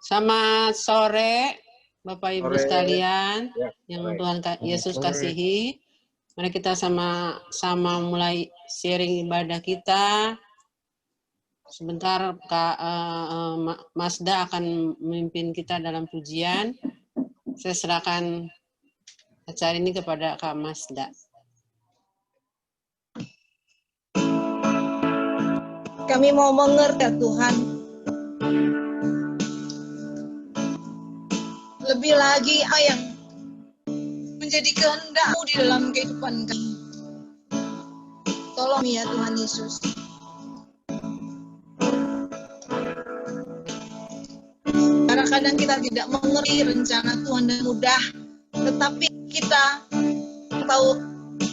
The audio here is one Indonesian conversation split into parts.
Selamat sore, Bapak Ibu sekalian, yang Tuhan Yesus kasihi. Mari kita sama-sama mulai sharing ibadah kita. Sebentar Kak Masda akan memimpin kita dalam pujian. Saya serahkan acara ini kepada Kak Masda. Kami mau mengerti Tuhan. Lebih lagi apa yang menjadi kehendak-Mu di dalam kehidupan kami. Tolong ya Tuhan Yesus. Kadang-kadang kita tidak mengerti rencana Tuhan dan mudah, tetapi kita tahu,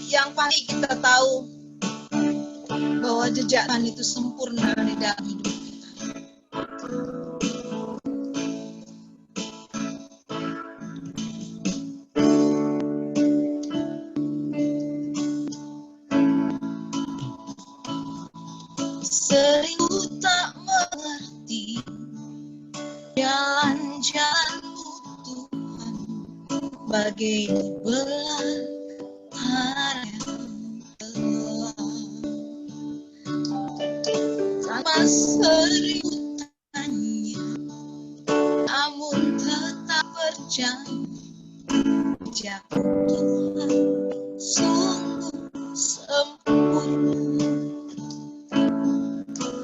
yang pasti kita tahu bahwa jejak Tuhan itu sempurna di dalam hidup kita. Sering ku tak mengerti jalan-jalan-Mu Tuhan, bagai belantara yang tanpa seribu tanya, namun tetap percaya jejak Tuhan sungguh sempurna.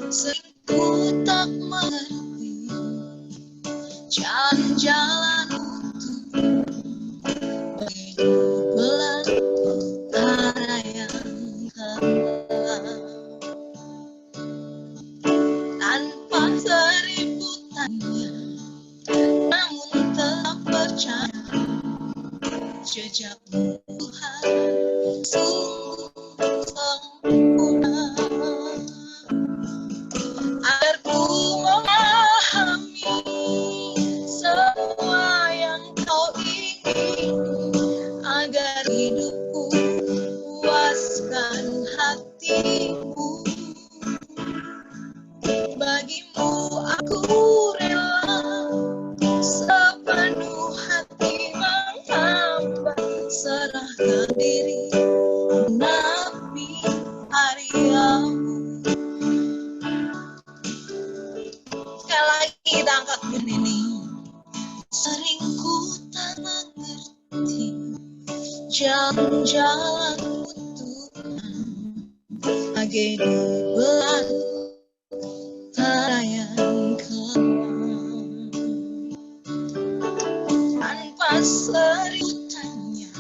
Sering ku tak mengerti jalan-jalan-Mu Tuhan, bagai belantara yang gelap. Tanpa seribu tanya, namun tetap percaya jejak Tuhan sungguh sempurna. Agar ku memahami semua yang Kau ingin, agar hidupku puaskan hatimu. Bagimu aku rela sepenuh hati menghamba, serahkan diri menepi karya-Mu. Sekali lagi kita angkat bunyi ini. Sering ku tak mengerti jalan-jalan-Mu Tuhan, bagai belantara yang gelap. Tanpa seribu tanya,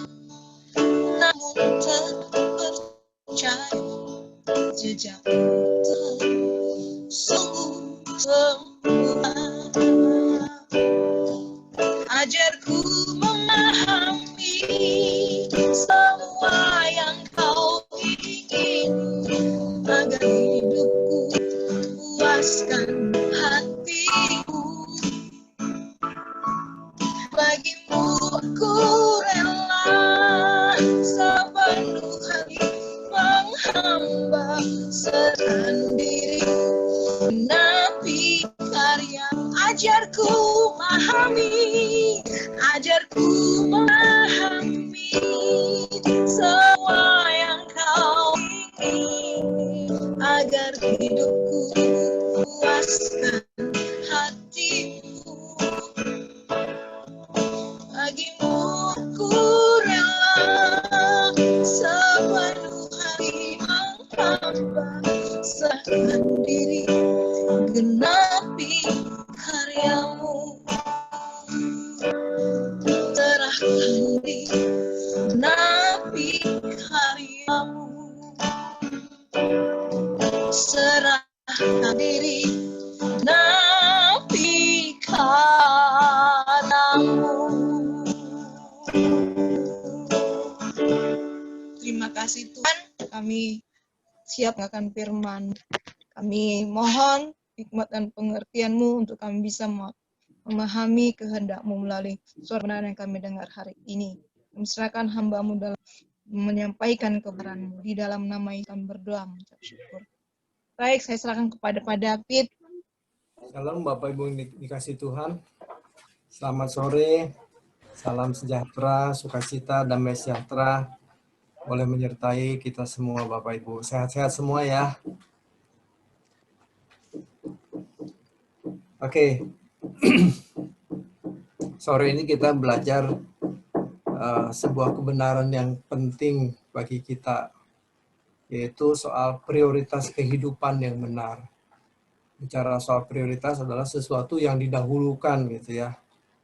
namun tetap percaya jejak Tuhan sungguh sempurna. Ajarku memahami semua yang Kau ingin, agar hidupku puaskan hatimu. Bagimu aku rela sepenuh hati menghamba, serahkan diri menepi karya. Ajarku memahami semua yang Kau ingin, agar hidupku puaskan hatimu. Bagimu aku rela sepenuh hati menghamba, serahkan diri genapi karya-Mu. Serahkan diri genapi karya-Mu. Serahkan diri genapi karya-Mu. Terima kasih Tuhan, kami siap akan firman. Kami mohon hikmat dan pengertian-Mu untuk kami bisa memahami kehendak-Mu melalui suara yang kami dengar hari ini. Kami serahkan hamba-Mu dalam menyampaikan kebenaran-Mu. Di dalam nama Yesus kami berdoa mengucap syukur. Baik, saya serahkan kepada Pak David. Shalom Bapak Ibu yang dikasih Tuhan. Selamat sore, salam sejahtera, sukacita, damai sejahtera. Boleh menyertai kita semua Bapak Ibu. Sehat-sehat semua ya. Oke. Sore ini kita belajar sebuah kebenaran yang penting bagi kita, yaitu soal prioritas kehidupan yang benar. Bicara soal prioritas adalah sesuatu yang didahulukan gitu ya.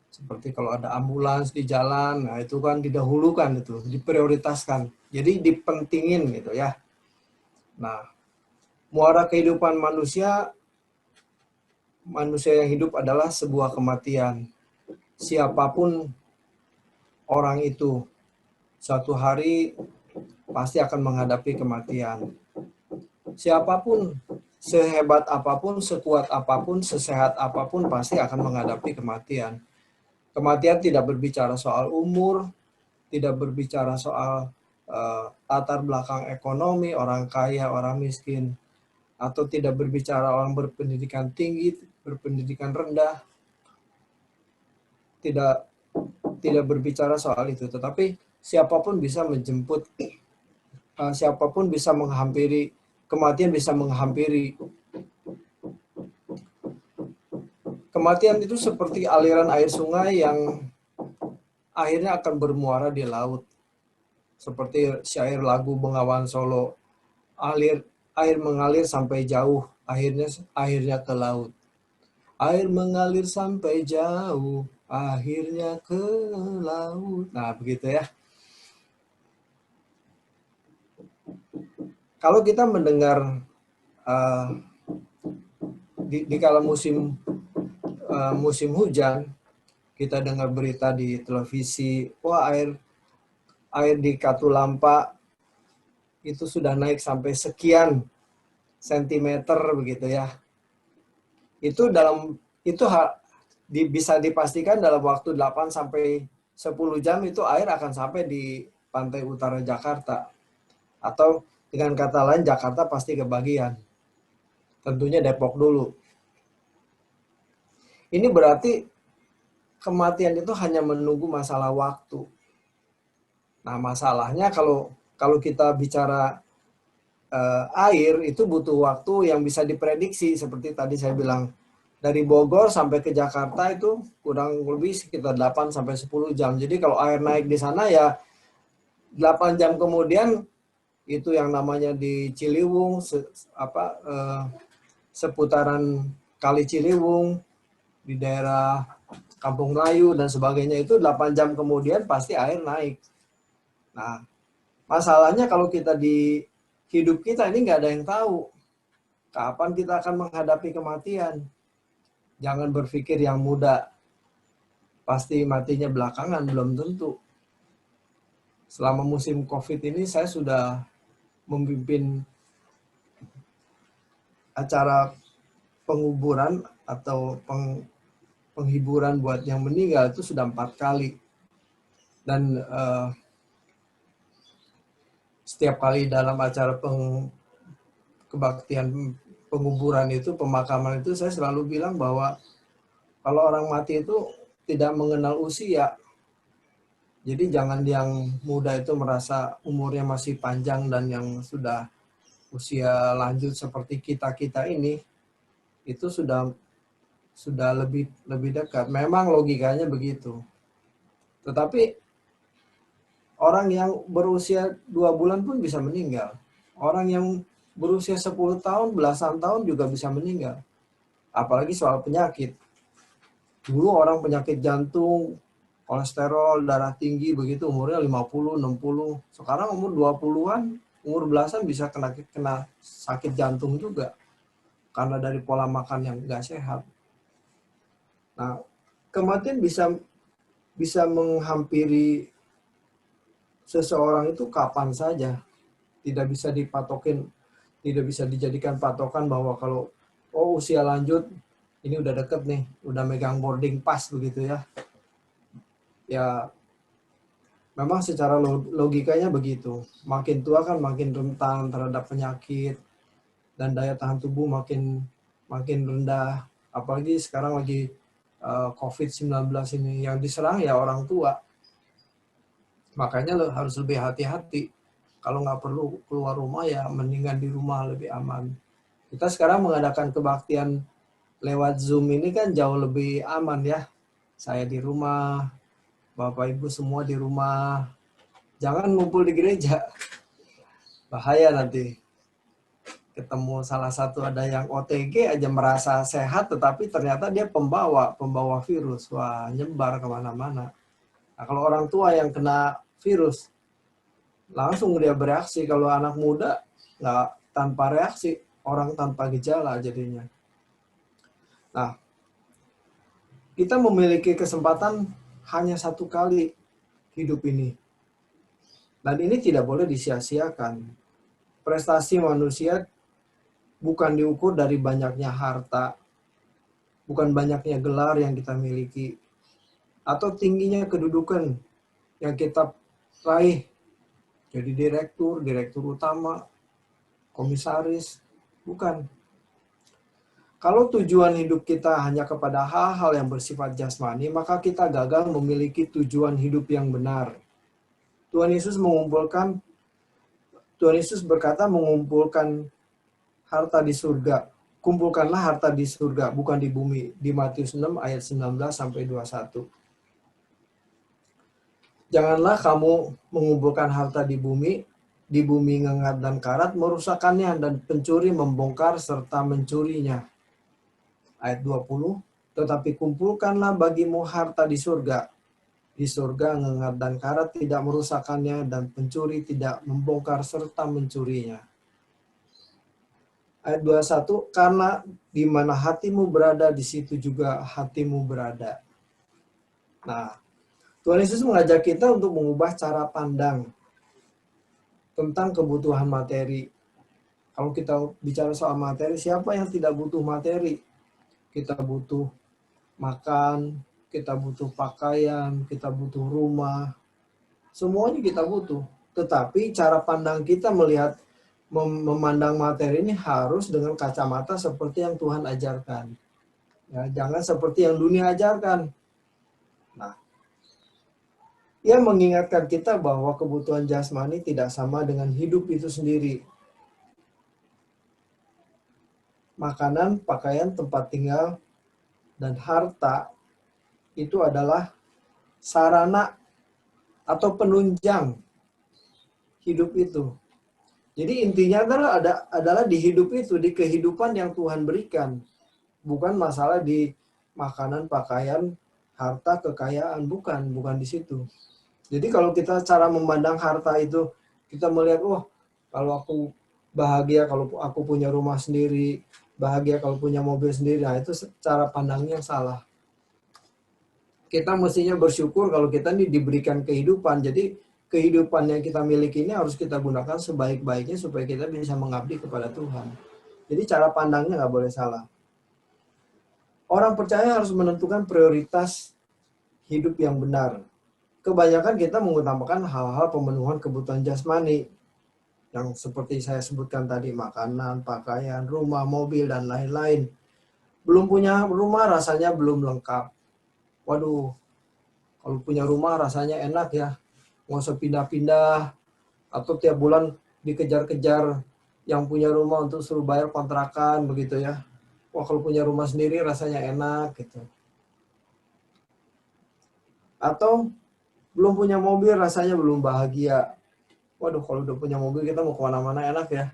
Seperti kalau ada ambulans di jalan, nah itu kan didahulukan, itu diprioritaskan. Jadi dipentingin gitu ya. Nah, muara kehidupan manusia yang hidup adalah sebuah kematian. Siapapun orang itu, suatu hari pasti akan menghadapi kematian. Siapapun, sehebat apapun, sekuat apapun, sesehat apapun, pasti akan menghadapi kematian. Kematian tidak berbicara soal umur, tidak berbicara soal latar belakang ekonomi, orang kaya, orang miskin, atau tidak berbicara orang berpendidikan tinggi, berpendidikan rendah. Tidak berbicara soal itu, tetapi siapapun bisa menjemput, siapapun bisa menghampiri, kematian bisa menghampiri. Kematian itu seperti aliran air sungai yang akhirnya akan bermuara di laut. Seperti syair lagu Bengawan Solo, air mengalir sampai jauh, akhirnya ke laut. Air mengalir sampai jauh, akhirnya ke laut. Nah, begitu ya. Kalau kita mendengar di kala musim hujan, kita dengar berita di televisi, wah air di Katulampa itu sudah naik sampai sekian sentimeter begitu ya. Itu bisa dipastikan dalam waktu 8 sampai 10 jam itu air akan sampai di pantai utara Jakarta. Atau dengan kata lain, Jakarta pasti kebagian. Tentunya Depok dulu. Ini berarti kematian itu hanya menunggu masalah waktu. Nah, masalahnya kalau kita bicara air, itu butuh waktu yang bisa diprediksi. Seperti tadi saya bilang, dari Bogor sampai ke Jakarta itu kurang lebih sekitar 8 sampai 10 jam. Jadi kalau air naik di sana ya 8 jam kemudian itu yang namanya di Ciliwung, seputaran Kali Ciliwung, di daerah Kampung Melayu dan sebagainya, itu 8 jam kemudian pasti air naik. Nah, masalahnya kalau kita di hidup kita ini nggak ada yang tahu kapan kita akan menghadapi kematian. Jangan berpikir yang muda pasti matinya belakangan, belum tentu. Selama musim COVID ini saya sudah memimpin acara penguburan atau penghiburan buat yang meninggal itu sudah 4 kali. Dan setiap kali dalam acara kebaktian penguburan itu, pemakaman itu, saya selalu bilang bahwa kalau orang mati itu tidak mengenal usia. Jadi jangan yang muda itu merasa umurnya masih panjang dan yang sudah usia lanjut seperti kita ini itu sudah lebih dekat. Memang logikanya begitu. Tetapi orang yang berusia 2 bulan pun bisa meninggal. Orang yang berusia 10 tahun, belasan tahun juga bisa meninggal. Apalagi soal penyakit. Dulu orang penyakit jantung, kolesterol, darah tinggi begitu umurnya 50, 60. Sekarang umur 20-an, umur belasan bisa kena sakit jantung juga. Karena dari pola makan yang nggak sehat. Nah, kematian bisa menghampiri seseorang itu kapan saja. Tidak bisa dipatokin, tidak bisa dijadikan patokan bahwa kalau usia lanjut, ini udah deket nih, udah megang boarding pass begitu ya. Ya, memang secara logikanya begitu. Makin tua kan makin rentan terhadap penyakit dan daya tahan tubuh makin rendah. Apalagi sekarang lagi COVID-19 ini, yang diserang ya orang tua. Makanya harus lebih hati-hati. Kalau nggak perlu keluar rumah ya mendingan di rumah, lebih aman. Kita sekarang mengadakan kebaktian lewat Zoom ini kan jauh lebih aman ya. Saya di rumah, Bapak Ibu semua di rumah. Jangan ngumpul di gereja. Bahaya nanti. Ketemu salah satu ada yang OTG aja merasa sehat, tetapi ternyata dia pembawa virus. Wah, nyebar kemana-mana. Nah, kalau orang tua yang kena virus, langsung dia bereaksi. Kalau anak muda, nggak tanpa reaksi, orang tanpa gejala jadinya. Nah, kita memiliki kesempatan hanya satu kali hidup ini. Dan ini tidak boleh disia-siakan. Prestasi manusia bukan diukur dari banyaknya harta, bukan banyaknya gelar yang kita miliki, atau tingginya kedudukan yang kita raih, jadi direktur utama, komisaris, bukan. Kalau tujuan hidup kita hanya kepada hal-hal yang bersifat jasmani, maka kita gagal memiliki tujuan hidup yang benar. Tuhan Yesus berkata mengumpulkan harta di surga. Kumpulkanlah harta di surga, bukan di bumi. Di Matius 6 ayat 19-21. Janganlah kamu mengumpulkan harta di bumi ngengat dan karat, merusakkannya, dan pencuri membongkar serta mencurinya. Ayat 20, tetapi kumpulkanlah bagimu harta di surga. Di surga ngengat dan karat tidak merusakkannya, dan pencuri tidak membongkar serta mencurinya. Ayat 21, karena di mana hatimu berada, di situ juga hatimu berada. Nah, Tuhan Yesus mengajak kita untuk mengubah cara pandang tentang kebutuhan materi. Kalau kita bicara soal materi, siapa yang tidak butuh materi? Kita butuh makan, kita butuh pakaian, kita butuh rumah. Semuanya kita butuh. Tetapi cara pandang kita memandang materi ini harus dengan kacamata seperti yang Tuhan ajarkan. Ya, jangan seperti yang dunia ajarkan. Nah, ia mengingatkan kita bahwa kebutuhan jasmani tidak sama dengan hidup itu sendiri. Makanan, pakaian, tempat tinggal, dan harta itu adalah sarana atau penunjang hidup itu. Jadi intinya adalah di hidup itu, di kehidupan yang Tuhan berikan. Bukan masalah di makanan, pakaian, harta, kekayaan. Bukan di situ. Jadi kalau kita cara memandang harta itu, kita melihat, kalau aku bahagia kalau aku punya rumah sendiri, bahagia kalau punya mobil sendiri, nah itu cara pandangnya yang salah. Kita mestinya bersyukur kalau kita ini diberikan kehidupan. Jadi kehidupan yang kita miliki ini harus kita gunakan sebaik-baiknya supaya kita bisa mengabdi kepada Tuhan. Jadi cara pandangnya nggak boleh salah. Orang percaya harus menentukan prioritas hidup yang benar. Kebanyakan kita mengutamakan hal-hal pemenuhan kebutuhan jasmani. Yang seperti saya sebutkan tadi, makanan, pakaian, rumah, mobil, dan lain-lain. Belum punya rumah rasanya belum lengkap. Waduh, kalau punya rumah rasanya enak ya. Nggak usah pindah-pindah, atau tiap bulan dikejar-kejar yang punya rumah untuk suruh bayar kontrakan, begitu ya. Wah, kalau punya rumah sendiri rasanya enak, gitu. Atau belum punya mobil rasanya belum bahagia. Waduh, kalau udah punya mobil kita mau kemana-mana enak ya.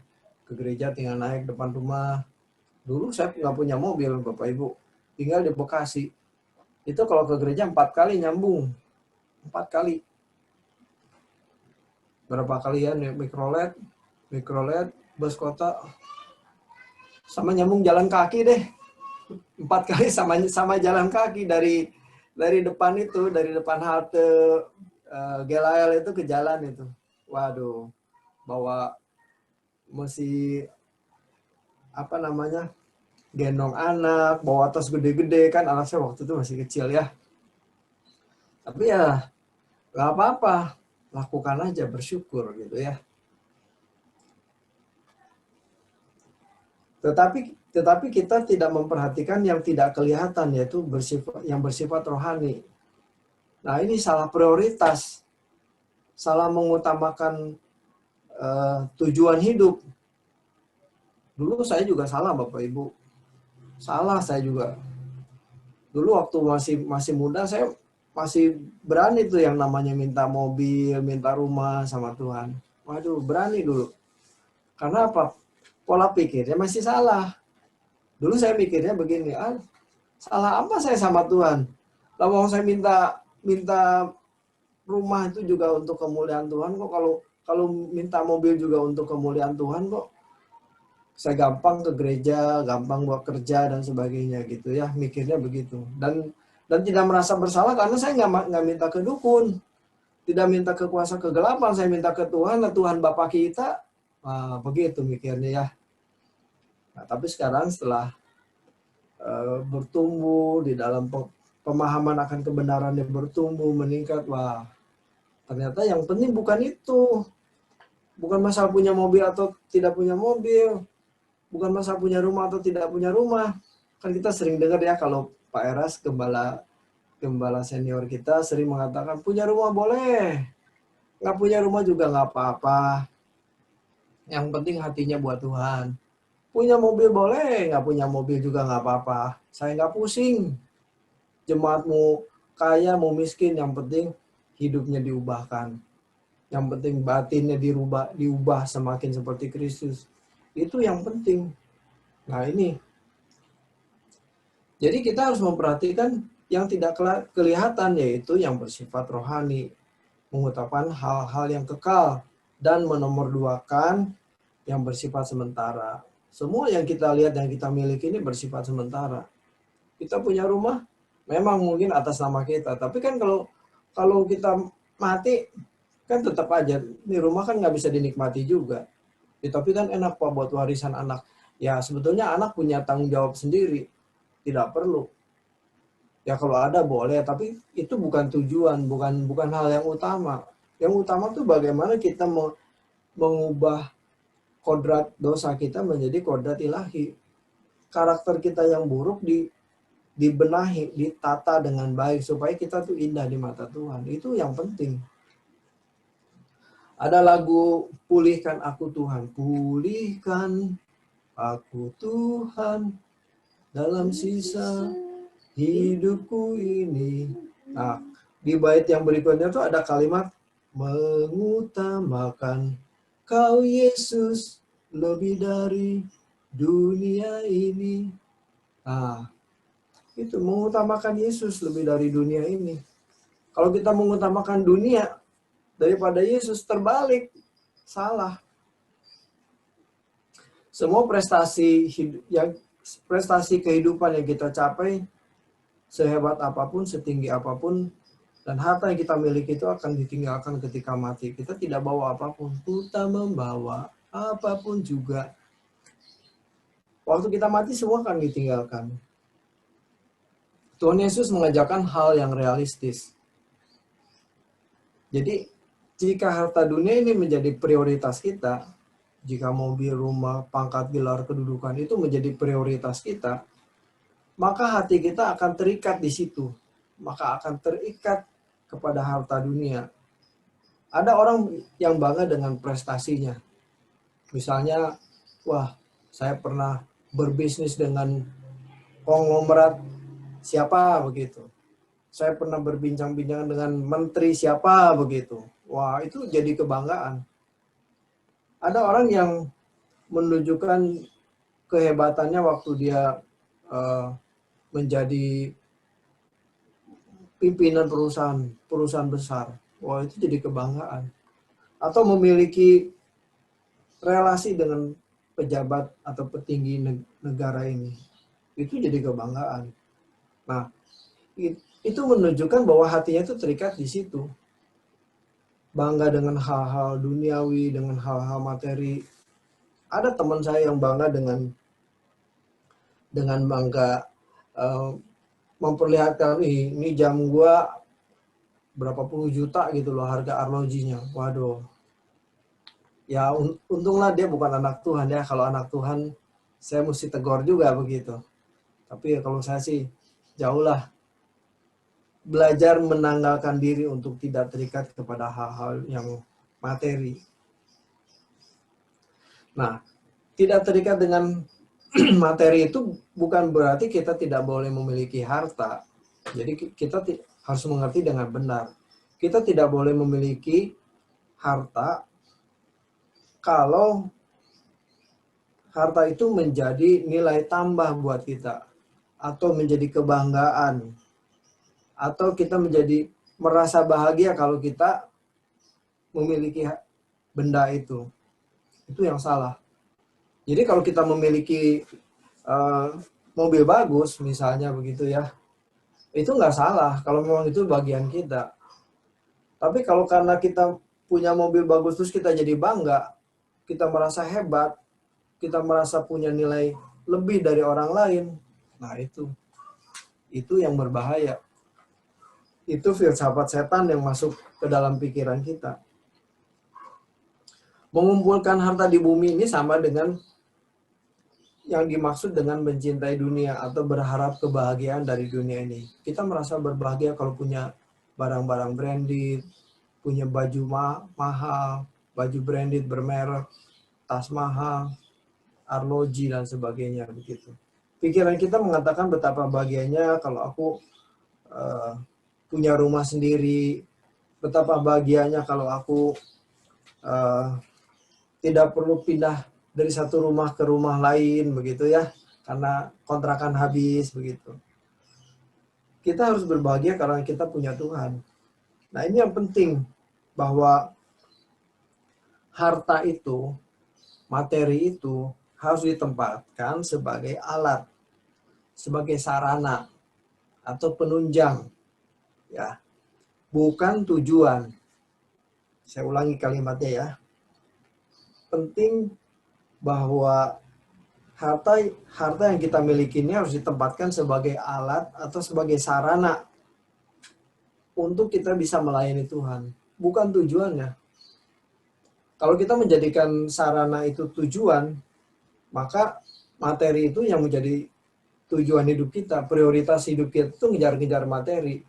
Ke gereja tinggal naik depan rumah. Dulu saya nggak punya mobil, Bapak Ibu. Tinggal di Bekasi. Itu kalau ke gereja 4 kali nyambung. 4 kali. Berapa kali ya mikrolet, bus kota, sama nyambung jalan kaki deh. 4 kali sama jalan kaki dari depan itu, dari depan halte Gelael itu ke jalan itu. Waduh, bawa mesti gendong anak, bawa tas gede-gede, kan anak saya waktu itu masih kecil ya. Tapi ya nggak apa-apa, lakukan aja, bersyukur gitu ya. Tetapi kita tidak memperhatikan yang tidak kelihatan, yaitu yang bersifat rohani. Nah, ini salah prioritas, salah mengutamakan tujuan hidup. Dulu saya juga salah, Bapak Ibu. Salah saya juga. Dulu waktu masih muda, saya masih berani tuh yang namanya minta mobil, minta rumah sama Tuhan. Waduh, berani dulu. Karena apa? Pola pikirnya masih salah. Dulu saya mikirnya begini, salah apa saya sama Tuhan? Lalu mau saya minta rumah itu juga untuk kemuliaan Tuhan kok, kalau minta mobil juga untuk kemuliaan Tuhan kok. Saya gampang ke gereja, gampang buat kerja dan sebagainya gitu ya, mikirnya begitu. Dan tidak merasa bersalah karena saya nggak minta ke dukun, tidak minta ke kuasa kegelapan, saya minta ke Tuhan, Tuhan Bapa kita. Begitu mikirnya ya. Nah, tapi sekarang setelah bertumbuh di dalam pemahaman akan kebenaran yang bertumbuh, meningkat, wah ternyata yang penting bukan itu. Bukan masalah punya mobil atau tidak punya mobil. Bukan masalah punya rumah atau tidak punya rumah. Kan kita sering dengar ya kalau Pak Eras, gembala senior kita sering mengatakan, punya rumah boleh. Nggak punya rumah juga nggak apa-apa. Yang penting hatinya buat Tuhan. Punya mobil boleh, nggak punya mobil juga nggak apa-apa. Saya nggak pusing. Jemaatmu kaya, mau miskin, yang penting hidupnya diubahkan. Yang penting batinnya diubah semakin seperti Kristus. Itu yang penting. Nah ini. Jadi kita harus memperhatikan yang tidak kelihatan, yaitu yang bersifat rohani. Mengutamakan hal-hal yang kekal. Dan menomorduakan yang bersifat sementara. Semua yang kita lihat, yang kita miliki ini bersifat sementara. Kita punya rumah, memang mungkin atas nama kita. Tapi kan kalau kita mati, kan tetap aja, ini rumah kan nggak bisa dinikmati juga. Ya, tapi kan enak Pak buat warisan anak. Ya sebetulnya anak punya tanggung jawab sendiri. Tidak perlu. Ya kalau ada boleh, tapi itu bukan tujuan, bukan hal yang utama. Yang utama tuh bagaimana kita mengubah kodrat dosa kita menjadi kodrat ilahi. Karakter kita yang buruk dibenahi, ditata dengan baik supaya kita tuh indah di mata Tuhan. Itu yang penting. Ada lagu Pulihkan Aku Tuhan. Pulihkan aku Tuhan dalam sisa hidupku ini. Nah, di bait yang berikutnya tuh ada kalimat mengutamakan Kau Yesus lebih dari dunia ini. Nah, itu mengutamakan Yesus lebih dari dunia ini. Kalau kita mengutamakan dunia daripada Yesus, terbalik, salah. Semua prestasi kehidupan yang kita capai, sehebat apapun, setinggi apapun, dan harta yang kita miliki itu akan ditinggalkan ketika mati. Kita tidak bawa apapun, kita membawa apapun juga. Waktu kita mati semua akan ditinggalkan. Tuhan Yesus mengajarkan hal yang realistis. Jadi, jika harta dunia ini menjadi prioritas kita, jika mobil, rumah, pangkat, gelar, kedudukan itu menjadi prioritas kita, maka hati kita akan terikat di situ. Maka akan terikat kepada harta dunia. Ada orang yang bangga dengan prestasinya. Misalnya, wah, saya pernah berbisnis dengan konglomerat siapa begitu. Saya pernah berbincang-bincang dengan menteri siapa begitu. Wah, itu jadi kebanggaan. Ada orang yang menunjukkan kehebatannya waktu dia menjadi pimpinan perusahaan besar. Wah, itu jadi kebanggaan. Atau memiliki relasi dengan pejabat atau petinggi negara ini. Itu jadi kebanggaan. Nah, itu menunjukkan bahwa hatinya itu terikat di situ. Bangga dengan hal-hal duniawi, dengan hal-hal materi. Ada teman saya yang bangga dengan bangga memperlihatkan, ini jam gua berapa puluh juta gitu loh harga arlojinya. Waduh. Ya untunglah dia bukan anak Tuhan ya. Kalau anak Tuhan saya mesti tegur juga begitu. Tapi kalau saya sih jauhlah belajar menanggalkan diri untuk tidak terikat kepada hal-hal yang materi. Nah, tidak terikat dengan materi itu bukan berarti kita tidak boleh memiliki harta. Jadi kita harus mengerti dengan benar. Kita tidak boleh memiliki harta kalau harta itu menjadi nilai tambah buat kita, atau menjadi kebanggaan, atau kita menjadi merasa bahagia kalau kita memiliki benda itu. Itu yang salah. Jadi kalau kita memiliki mobil bagus misalnya begitu ya, itu nggak salah kalau memang itu bagian kita. Tapi kalau karena kita punya mobil bagus terus kita jadi bangga, kita merasa hebat, kita merasa punya nilai lebih dari orang lain, nah itu yang berbahaya. Itu filsafat setan yang masuk ke dalam pikiran kita. Mengumpulkan harta di bumi ini sama dengan yang dimaksud dengan mencintai dunia atau berharap kebahagiaan dari dunia ini. Kita merasa berbahagia kalau punya barang-barang branded, punya baju mahal, baju branded bermerek, tas mahal, arloji dan sebagainya begitu. Pikiran kita mengatakan betapa bahagianya kalau aku punya rumah sendiri, betapa bahagianya kalau aku tidak perlu pindah dari satu rumah ke rumah lain begitu ya, karena kontrakan habis begitu. Kita harus berbahagia karena kita punya Tuhan. Nah, ini yang penting, bahwa harta itu, materi itu harus ditempatkan sebagai alat, sebagai sarana atau penunjang, ya, bukan tujuan. Saya ulangi kalimatnya ya. Penting bahwa harta yang kita miliki ini harus ditempatkan sebagai alat atau sebagai sarana untuk kita bisa melayani Tuhan, bukan tujuannya. Kalau kita menjadikan sarana itu tujuan, maka materi itu yang menjadi tujuan hidup kita, prioritas hidup kita itu ngejar-ngejar materi.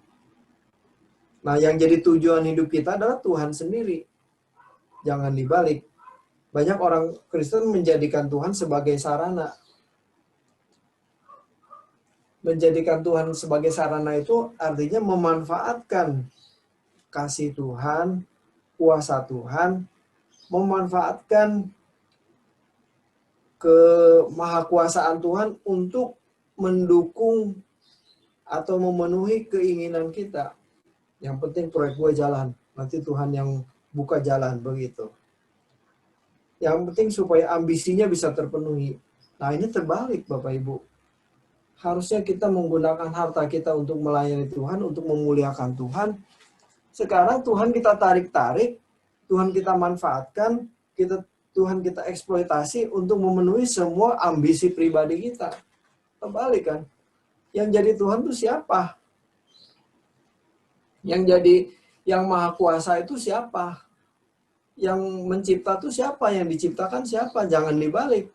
Nah, yang jadi tujuan hidup kita adalah Tuhan sendiri. Jangan dibalik. Banyak orang Kristen menjadikan Tuhan sebagai sarana. Menjadikan Tuhan sebagai sarana itu artinya memanfaatkan kasih Tuhan, kuasa Tuhan, memanfaatkan kemahakuasaan Tuhan untuk mendukung atau memenuhi keinginan kita. Yang penting proyek gue jalan, nanti Tuhan yang buka jalan begitu. Yang penting supaya ambisinya bisa terpenuhi. Nah, ini terbalik Bapak Ibu. Harusnya kita menggunakan harta kita untuk melayani Tuhan, untuk memuliakan Tuhan. Sekarang Tuhan kita tarik-tarik, Tuhan kita manfaatkan, Tuhan kita eksploitasi untuk memenuhi semua ambisi pribadi kita. Terbalik kan? Yang jadi Tuhan itu siapa? Yang jadi yang maha kuasa itu siapa? Yang mencipta itu siapa? Yang diciptakan siapa? Jangan dibalik.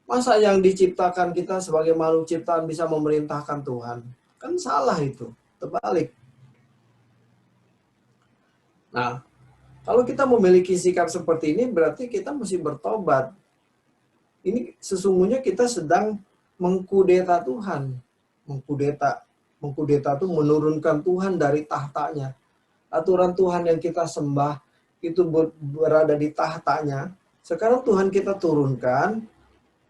Masa yang diciptakan kita sebagai makhluk ciptaan bisa memerintahkan Tuhan? Kan salah itu. Terbalik. Nah, kalau kita memiliki sikap seperti ini, berarti kita mesti bertobat. Ini sesungguhnya kita sedang mengkudeta Tuhan. Mengkudeta itu menurunkan Tuhan dari tahtanya. Aturan Tuhan yang kita sembah itu berada di tahtanya. Sekarang Tuhan kita turunkan,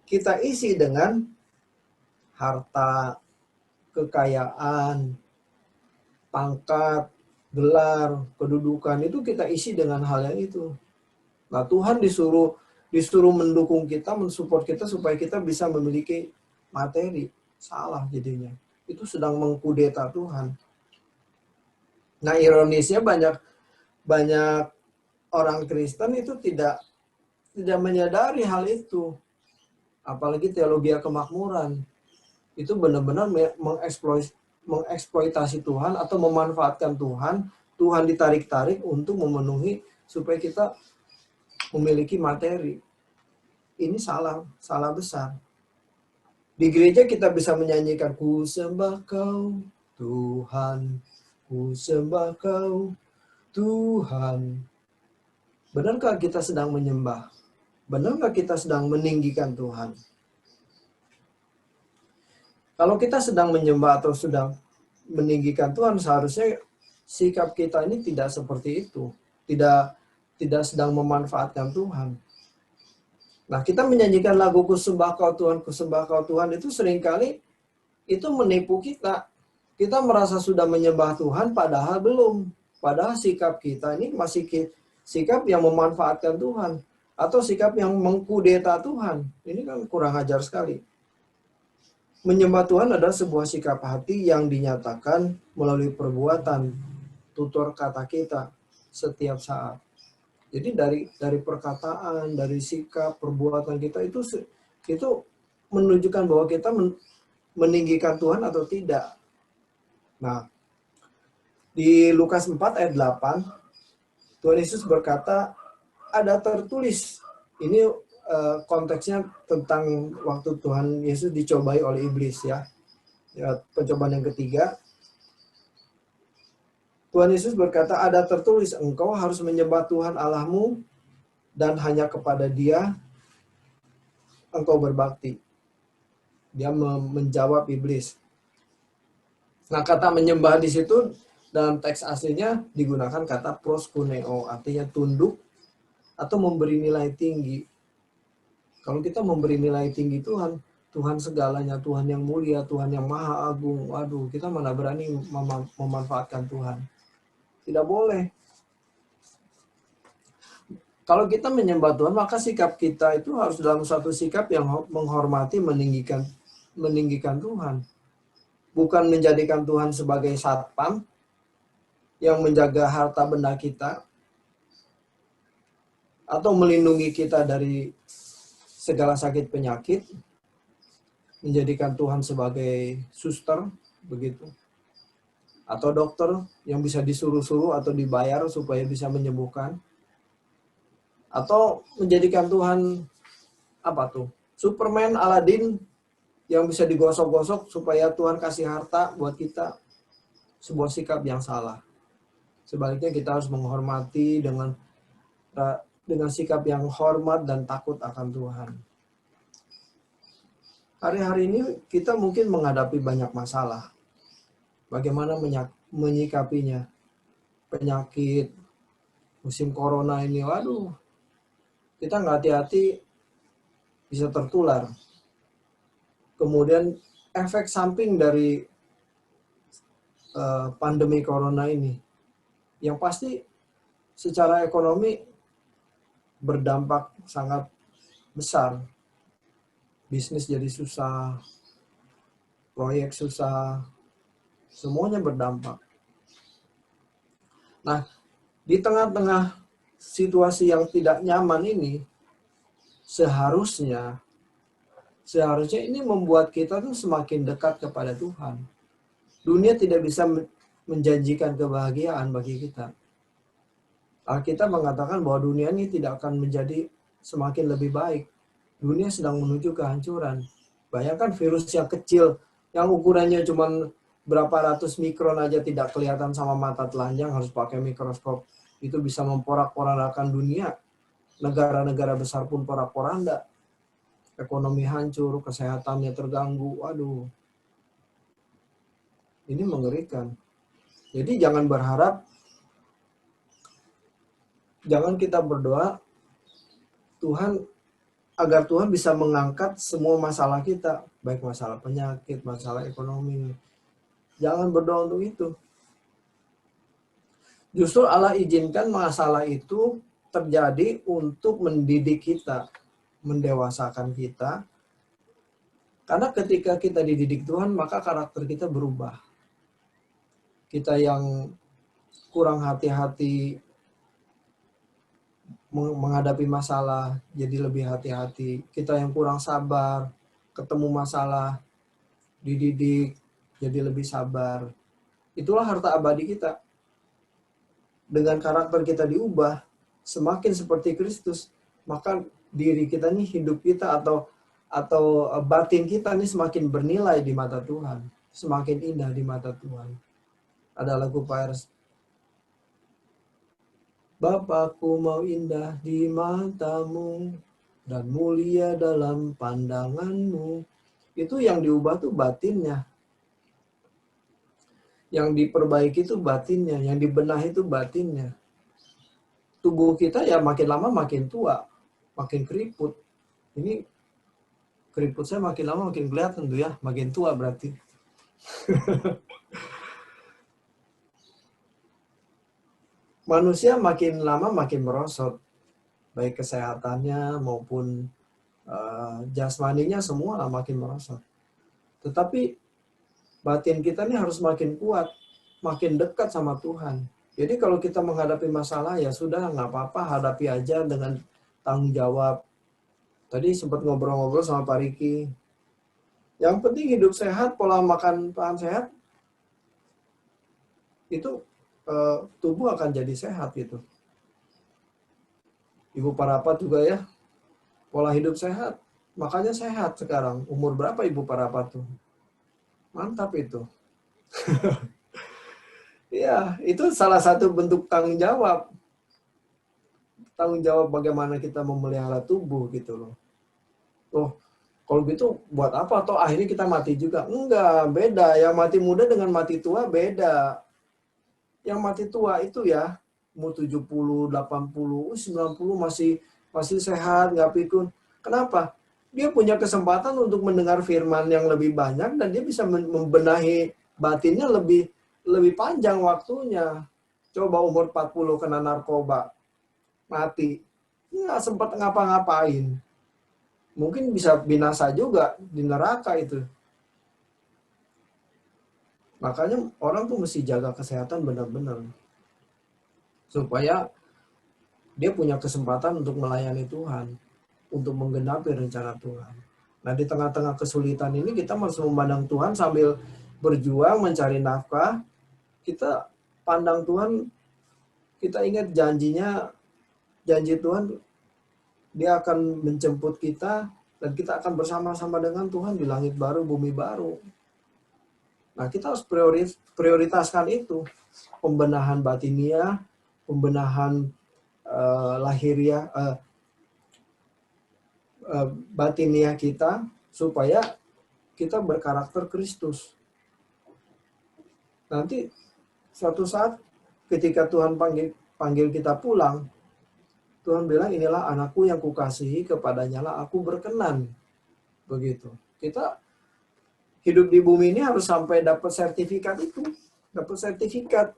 kita isi dengan harta, kekayaan, pangkat, gelar, kedudukan, itu kita isi dengan hal yang itu. Nah, Tuhan disuruh mendukung kita, mensupport kita supaya kita bisa memiliki materi. Salah jadinya. Itu sedang mengkudeta Tuhan. Nah, ironisnya banyak orang Kristen itu tidak menyadari hal itu. Apalagi teologi kemakmuran. Itu benar-benar mengeksploitasi Tuhan atau memanfaatkan Tuhan. Tuhan ditarik-tarik untuk memenuhi supaya kita memiliki materi. Ini salah besar. Di gereja kita bisa menyanyikan, ku sembah kau Tuhan, ku sembah kau Tuhan. Benarkah kita sedang menyembah? Benarkah kita sedang meninggikan Tuhan? Kalau kita sedang menyembah atau sedang meninggikan Tuhan, seharusnya sikap kita ini tidak seperti itu. Tidak sedang memanfaatkan Tuhan. Nah, kita menyanyikan lagu Kusembah Kau Tuhan, Kusembah Kau Tuhan itu seringkali itu menipu kita. Kita merasa sudah menyembah Tuhan padahal belum. Padahal sikap kita ini masih sikap yang memanfaatkan Tuhan. Atau sikap yang mengkudeta Tuhan. Ini kan kurang ajar sekali. Menyembah Tuhan adalah sebuah sikap hati yang dinyatakan melalui perbuatan, tutur kata kita setiap saat. Jadi dari perkataan, dari sikap, perbuatan kita itu menunjukkan bahwa kita meninggikan Tuhan atau tidak. Nah, di Lukas 4 ayat 8, Tuhan Yesus berkata, ada tertulis. Ini konteksnya tentang waktu Tuhan Yesus dicobai oleh iblis ya. Pencobaan yang ketiga. Tuhan Yesus berkata, ada tertulis, engkau harus menyembah Tuhan Allahmu dan hanya kepada Dia engkau berbakti. Dia menjawab iblis. Nah, kata menyembah di situ dalam teks aslinya digunakan kata proskuneo, artinya tunduk atau memberi nilai tinggi. Kalau kita memberi nilai tinggi Tuhan, Tuhan segalanya, Tuhan yang mulia, Tuhan yang maha agung, waduh, kita mana berani memanfaatkan Tuhan. Tidak boleh. Kalau kita menyembah Tuhan, maka sikap kita itu harus dalam suatu sikap yang menghormati, meninggikan Tuhan. Bukan menjadikan Tuhan sebagai satpam yang menjaga harta benda kita atau melindungi kita dari segala sakit penyakit, menjadikan Tuhan sebagai suster, begitu. Atau dokter yang bisa disuruh-suruh atau dibayar supaya bisa menyembuhkan. Atau menjadikan Tuhan, Superman, Aladin, yang bisa digosok-gosok supaya Tuhan kasih harta buat kita. Sebuah sikap yang salah. Sebaliknya kita harus menghormati dengan sikap yang hormat dan takut akan Tuhan. Hari-hari ini kita mungkin menghadapi banyak masalah. Bagaimana menyikapinya? Penyakit, musim corona ini, waduh, kita nggak hati-hati bisa tertular. Kemudian efek samping dari pandemi corona ini, yang pasti secara ekonomi berdampak sangat besar. Bisnis jadi susah, proyek susah, semuanya berdampak. Nah, di tengah-tengah situasi yang tidak nyaman ini, seharusnya ini membuat kita tuh semakin dekat kepada Tuhan. Dunia tidak bisa menjanjikan kebahagiaan bagi kita. Alkitab mengatakan bahwa dunia ini tidak akan menjadi semakin lebih baik. Dunia sedang menuju kehancuran. Bayangkan virus yang kecil, yang ukurannya cuma berapa ratus mikron aja tidak kelihatan sama mata telanjang, harus pakai mikroskop. Itu bisa memporak-porandakan dunia. Negara-negara besar pun porak-poranda. Ekonomi hancur, kesehatannya terganggu. Waduh. Ini mengerikan. Jadi jangan kita berdoa agar Tuhan bisa mengangkat semua masalah kita, baik masalah penyakit, masalah ekonomi. Jangan berdoa untuk itu. Justru Allah izinkan masalah itu terjadi untuk mendidik kita, mendewasakan kita. Karena ketika kita dididik Tuhan, maka karakter kita berubah. Kita yang kurang hati-hati menghadapi masalah, jadi lebih hati-hati. Kita yang kurang sabar, ketemu masalah, dididik, jadi lebih sabar. Itulah harta abadi kita. Dengan karakter kita diubah, semakin seperti Kristus, maka diri kita nih, hidup kita atau atau batin kita ini semakin bernilai di mata Tuhan, semakin indah di mata Tuhan. Ada lagu Pak Ers, Bapakku mau indah di matamu dan mulia dalam pandanganmu. Itu yang diubah tuh batinnya. Yang diperbaiki itu batinnya, yang dibenahi itu batinnya. Tubuh kita ya makin lama makin tua, makin keriput. Ini keriput saya makin lama makin kelihatan tuh ya, makin tua berarti. Manusia makin lama makin merosot, baik kesehatannya maupun jasmaninya semua makin merosot. Tetapi batin kita ini harus makin kuat, makin dekat sama Tuhan. Jadi kalau kita menghadapi masalah ya sudah nggak apa-apa, hadapi aja dengan tanggung jawab. Tadi sempat ngobrol-ngobrol sama Pak Riki. Yang penting hidup sehat, pola makan sehat, itu tubuh akan jadi sehat gitu. Ibu Parapat juga ya, pola hidup sehat, makanya sehat sekarang. Umur berapa Ibu Parapat tuh? Mantap itu. Ya, itu salah satu bentuk tanggung jawab. Tanggung jawab bagaimana kita memelihara tubuh gitu loh. Oh, kalau gitu buat apa? Toh akhirnya kita mati juga. Enggak, beda. Yang mati muda dengan mati tua beda. Yang mati tua itu ya, umur 70, 80, 90 masih sehat, nggak pikun. Kenapa? Dia punya kesempatan untuk mendengar firman yang lebih banyak dan dia bisa membenahi batinnya lebih panjang waktunya. Coba umur 40 kena narkoba, mati. Nggak sempat ngapa-ngapain. Mungkin bisa binasa juga di neraka itu. Makanya orang tuh mesti jaga kesehatan benar-benar. Supaya dia punya kesempatan untuk melayani Tuhan. Untuk menggenapi rencana Tuhan. Nah di tengah-tengah kesulitan ini kita harus memandang Tuhan sambil berjuang mencari nafkah. Kita pandang Tuhan, kita ingat janji Tuhan, dia akan menjemput kita dan kita akan bersama-sama dengan Tuhan di langit baru, bumi baru. Nah, kita harus prioritaskan itu. Pembenahan batiniah, pembenahan lahiriah, batiniah kita, supaya kita berkarakter Kristus. Nanti suatu saat ketika Tuhan panggil kita pulang, Tuhan bilang, inilah anakku yang kukasihi, kepadanya lah aku berkenan. Begitu. Kita hidup di bumi ini harus sampai dapat sertifikat itu. Dapat sertifikat.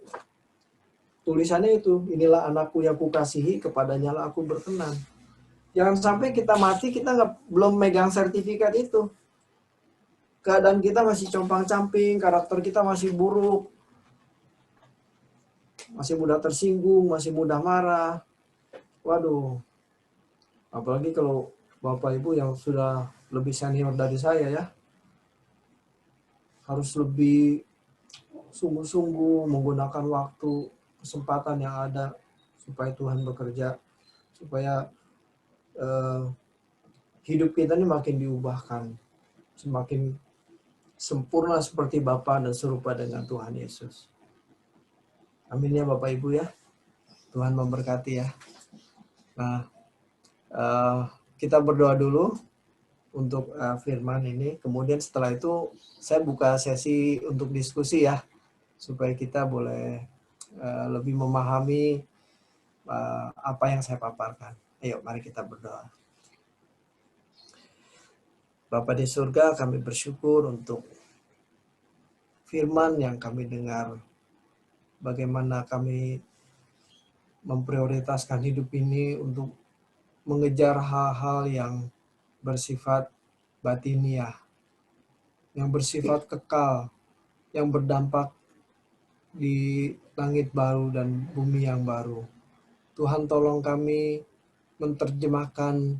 Tulisannya itu, inilah anakku yang kukasihi, kepadanya lah aku berkenan. Jangan sampai kita mati, kita belum megang sertifikat itu. Keadaan kita masih compang-camping, karakter kita masih buruk. Masih mudah tersinggung, masih mudah marah. Waduh. Apalagi kalau Bapak Ibu yang sudah lebih senior dari saya ya. Harus lebih sungguh-sungguh menggunakan waktu, kesempatan yang ada supaya Tuhan bekerja, supaya hidup kita ini makin diubahkan, semakin sempurna seperti Bapa dan serupa dengan Tuhan Yesus. Amin ya Bapak Ibu ya. Tuhan memberkati ya. Nah, kita berdoa dulu untuk firman ini. Kemudian setelah itu saya buka sesi untuk diskusi ya, supaya kita boleh lebih memahami apa yang saya paparkan. Ayo, mari kita berdoa. Bapa di surga, kami bersyukur untuk firman yang kami dengar. Bagaimana kami memprioritaskan hidup ini untuk mengejar hal-hal yang bersifat batiniah, yang bersifat kekal, yang berdampak di langit baru dan bumi yang baru. Tuhan tolong kami menerjemahkan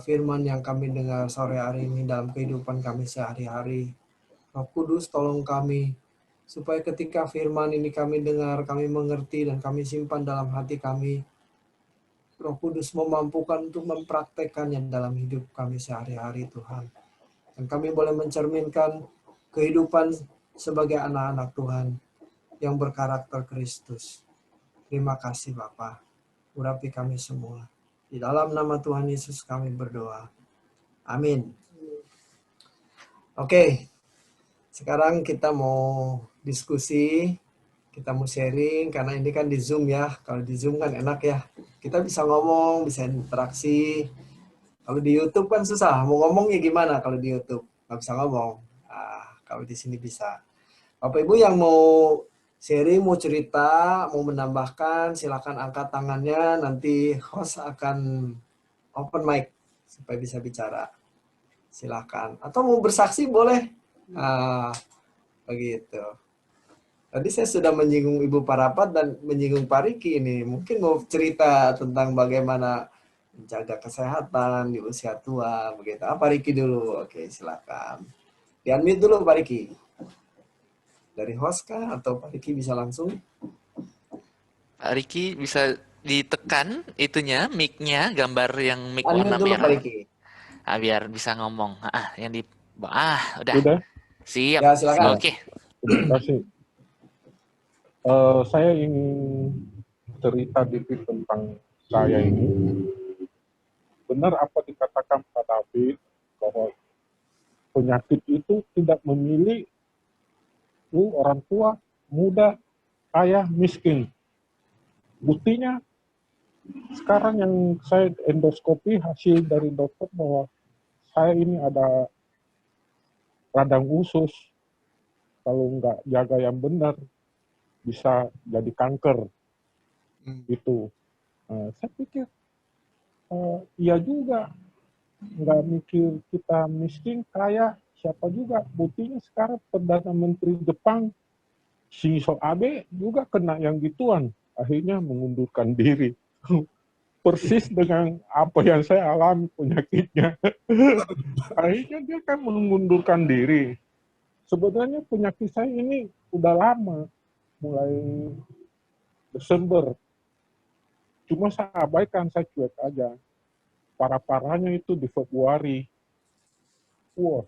firman yang kami dengar sore hari ini dalam kehidupan kami sehari-hari. Roh Kudus tolong kami supaya ketika firman ini kami dengar, kami mengerti dan kami simpan dalam hati kami, Roh Kudus memampukan untuk mempraktekannya dalam hidup kami sehari-hari Tuhan. Dan kami boleh mencerminkan kehidupan sebagai anak-anak Tuhan yang berkarakter Kristus. Terima kasih Bapa. Urapi kami semua. Di dalam nama Tuhan Yesus kami berdoa. Amin. Oke, sekarang kita mau diskusi. Kita mau sharing, karena ini kan di Zoom ya. Kalau di Zoom kan enak ya. Kita bisa ngomong, bisa interaksi. Kalau di YouTube kan susah. Mau ngomongnya gimana kalau di YouTube? Nggak bisa ngomong. Kalau di sini bisa. Bapak Ibu yang mau sharing, mau cerita, mau menambahkan, silakan angkat tangannya. Nanti host akan open mic supaya bisa bicara. Silakan. Atau mau bersaksi boleh. Begitu. Tadi saya sudah menyinggung Ibu Parapat dan menyinggung Pak Riki ini. Mungkin mau cerita tentang bagaimana menjaga kesehatan di usia tua. Begitu. Pak Riki dulu. Oke, silakan. Di-unmute dulu Pak Riki. Dari host kah? Atau Pak Riki bisa langsung? Pak Riki bisa ditekan itunya, mic-nya, gambar yang mic warna Unmute dulu Pak merah. Riki. Biar bisa ngomong. Yang di udah. Sudah? Siap. Ya, silakan. Oke. Terima kasih. Saya ingin cerita dikit tentang saya ini. Benar apa dikatakan Pak David bahwa penyakit itu tidak memilih orang tua, muda, kaya, miskin. Buktinya sekarang yang saya endoskopi hasil dari dokter bahwa saya ini ada radang usus. Kalau nggak jaga yang benar bisa jadi kanker. Itu. Saya pikir iya juga, nggak mikir kita miskin, kaya, siapa juga. Buktinya sekarang Perdana Menteri Jepang, Shinzo Abe juga kena yang gituan. Akhirnya mengundurkan diri. Persis dengan apa yang saya alami penyakitnya. Akhirnya dia kan mengundurkan diri. Sebenarnya penyakit saya ini udah lama, mulai Desember. Cuma saya abaikan, saya cuek aja. Parah-parahnya itu di Februari. Wah,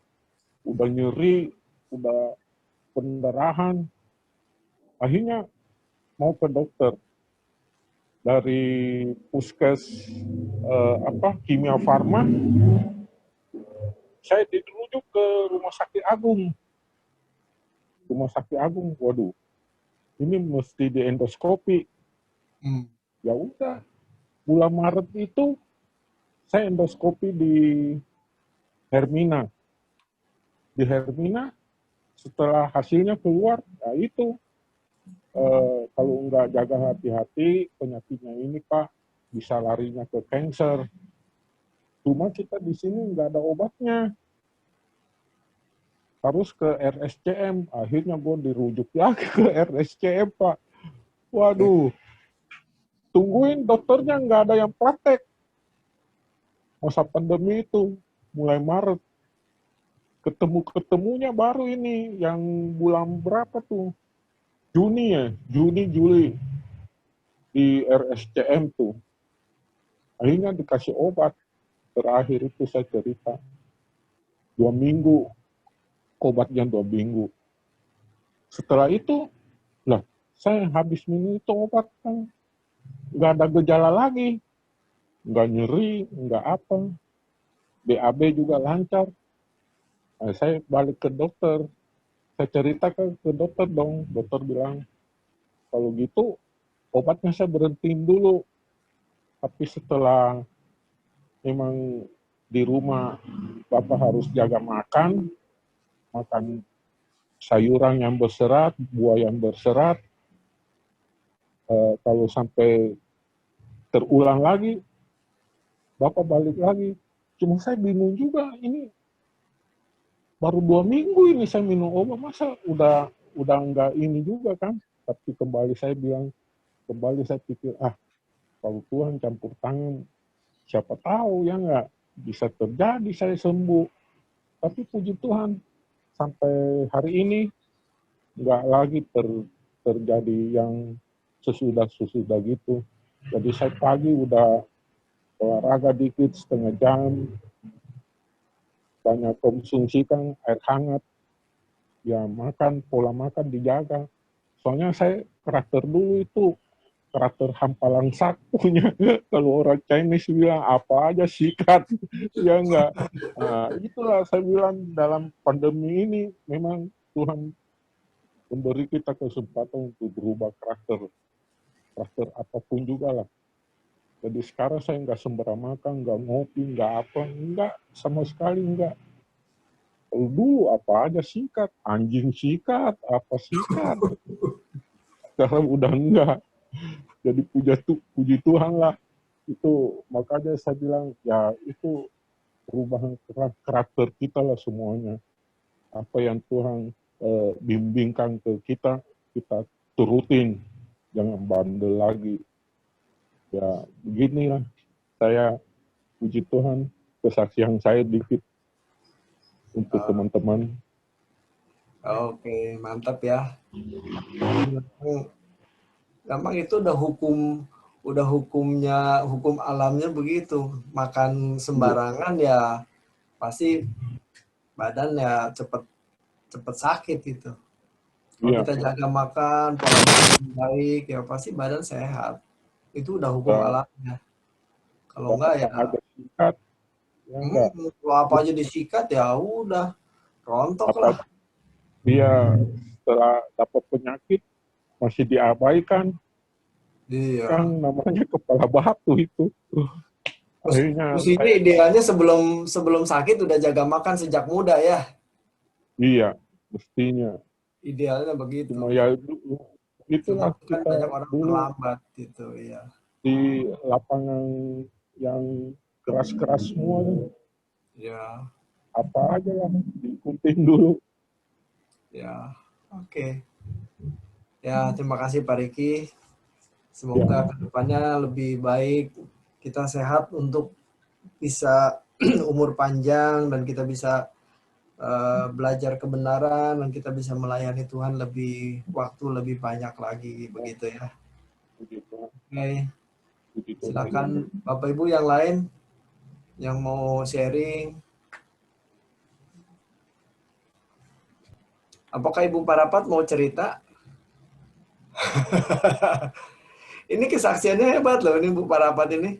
udah nyeri, udah pendarahan. Akhirnya mau ke dokter. Dari Puskes Kimia Farma, saya dirujuk ke Rumah Sakit Agung. Rumah Sakit Agung, waduh, ini mesti diendoskopi. Ya udah, bulan Maret itu saya endoskopi di Hermina. Di Hermina, setelah hasilnya keluar, ya itu kalau nggak jaga hati-hati, penyakitnya ini Pak bisa larinya ke kanker. Cuma kita di sini nggak ada obatnya. Harus ke RSCM. Akhirnya gue dirujuk lagi ke RSCM Pak. Waduh, tungguin dokternya nggak ada yang praktek. Masa pandemi itu mulai Maret. Ketemunya baru ini yang bulan berapa tuh? Juni ya, Juli di RSCM tuh. Akhirnya dikasih obat. Terakhir itu saya cerita 2 minggu, obatnya 2 minggu. Setelah itu, lah saya habis minum itu obat kan, nggak ada gejala lagi, nggak nyeri, nggak apa, BAB juga lancar. Nah, saya balik ke dokter. Saya ceritakan ke dokter dong. Dokter bilang, kalau gitu obatnya saya berhentiin dulu. Tapi setelah memang di rumah Bapak harus jaga makan sayuran yang berserat, buah yang berserat. Kalau sampai terulang lagi, Bapak balik lagi. Cuma saya bingung juga, ini baru 2 minggu ini saya minum obat, masa udah enggak ini juga kan. Tapi kembali saya pikir, kalau Tuhan campur tangan, siapa tahu ya enggak bisa terjadi saya sembuh. Tapi puji Tuhan, sampai hari ini enggak lagi terjadi yang sesudah gitu. Jadi saya pagi udah olahraga dikit setengah jam, banyak konsumsikan air hangat, ya makan, pola makan dijaga. Soalnya saya karakter dulu itu karakter hampalan sakunya. Kalau orang Chinese bilang apa aja sikat, ya enggak. Nah, itulah saya bilang dalam pandemi ini memang Tuhan memberi kita kesempatan untuk berubah karakter apapun juga lah. Jadi sekarang saya nggak sembarang makan, nggak ngopi, nggak apa, nggak sama sekali nggak. Kalau dulu apa aja sikat, anjing sikat, apa sikat. Sekarang udah enggak. Jadi puji Tuhan lah. Itu makanya saya bilang ya itu perubahan karakter kita lah semuanya. Apa yang Tuhan bimbingkan ke kita, kita turutin, jangan bandel lagi. Ya beginilah saya puji Tuhan kesaksian saya dikit untuk teman-teman. Oke, mantap ya. Gampang itu udah hukum alamnya begitu. Makan sembarangan ya pasti badan ya cepet sakit gitu. Kalau kita jaga makan, pola makan baik ya pasti badan sehat. Itu udah hukum alamnya. Kalau enggak ya sikat, kalau apa aja disikat ya udah rontok lah. Dia setelah dapat penyakit masih diabaikan. Iya. Kan namanya kepala batu itu. Terus ini idealnya sebelum sakit udah jaga makan sejak muda ya. Iya, mestinya. Idealnya begitu. Cuma ya itulah kan kita banyak orang dulu terlambat gitu ya. Di lapangan yang keras-keras semua. Ya. Apa aja lah diikutin dulu. Ya, oke. Ya, terima kasih Pak Riki. Semoga kedepannya lebih baik, kita sehat untuk bisa umur panjang dan kita bisa belajar kebenaran dan kita bisa melayani Tuhan waktu lebih banyak lagi begitu ya. Oke. Silakan Bapak Ibu yang lain yang mau sharing. Apakah Ibu Parapat mau cerita? Ini kesaksiannya hebat loh ini Bu Parapat ini.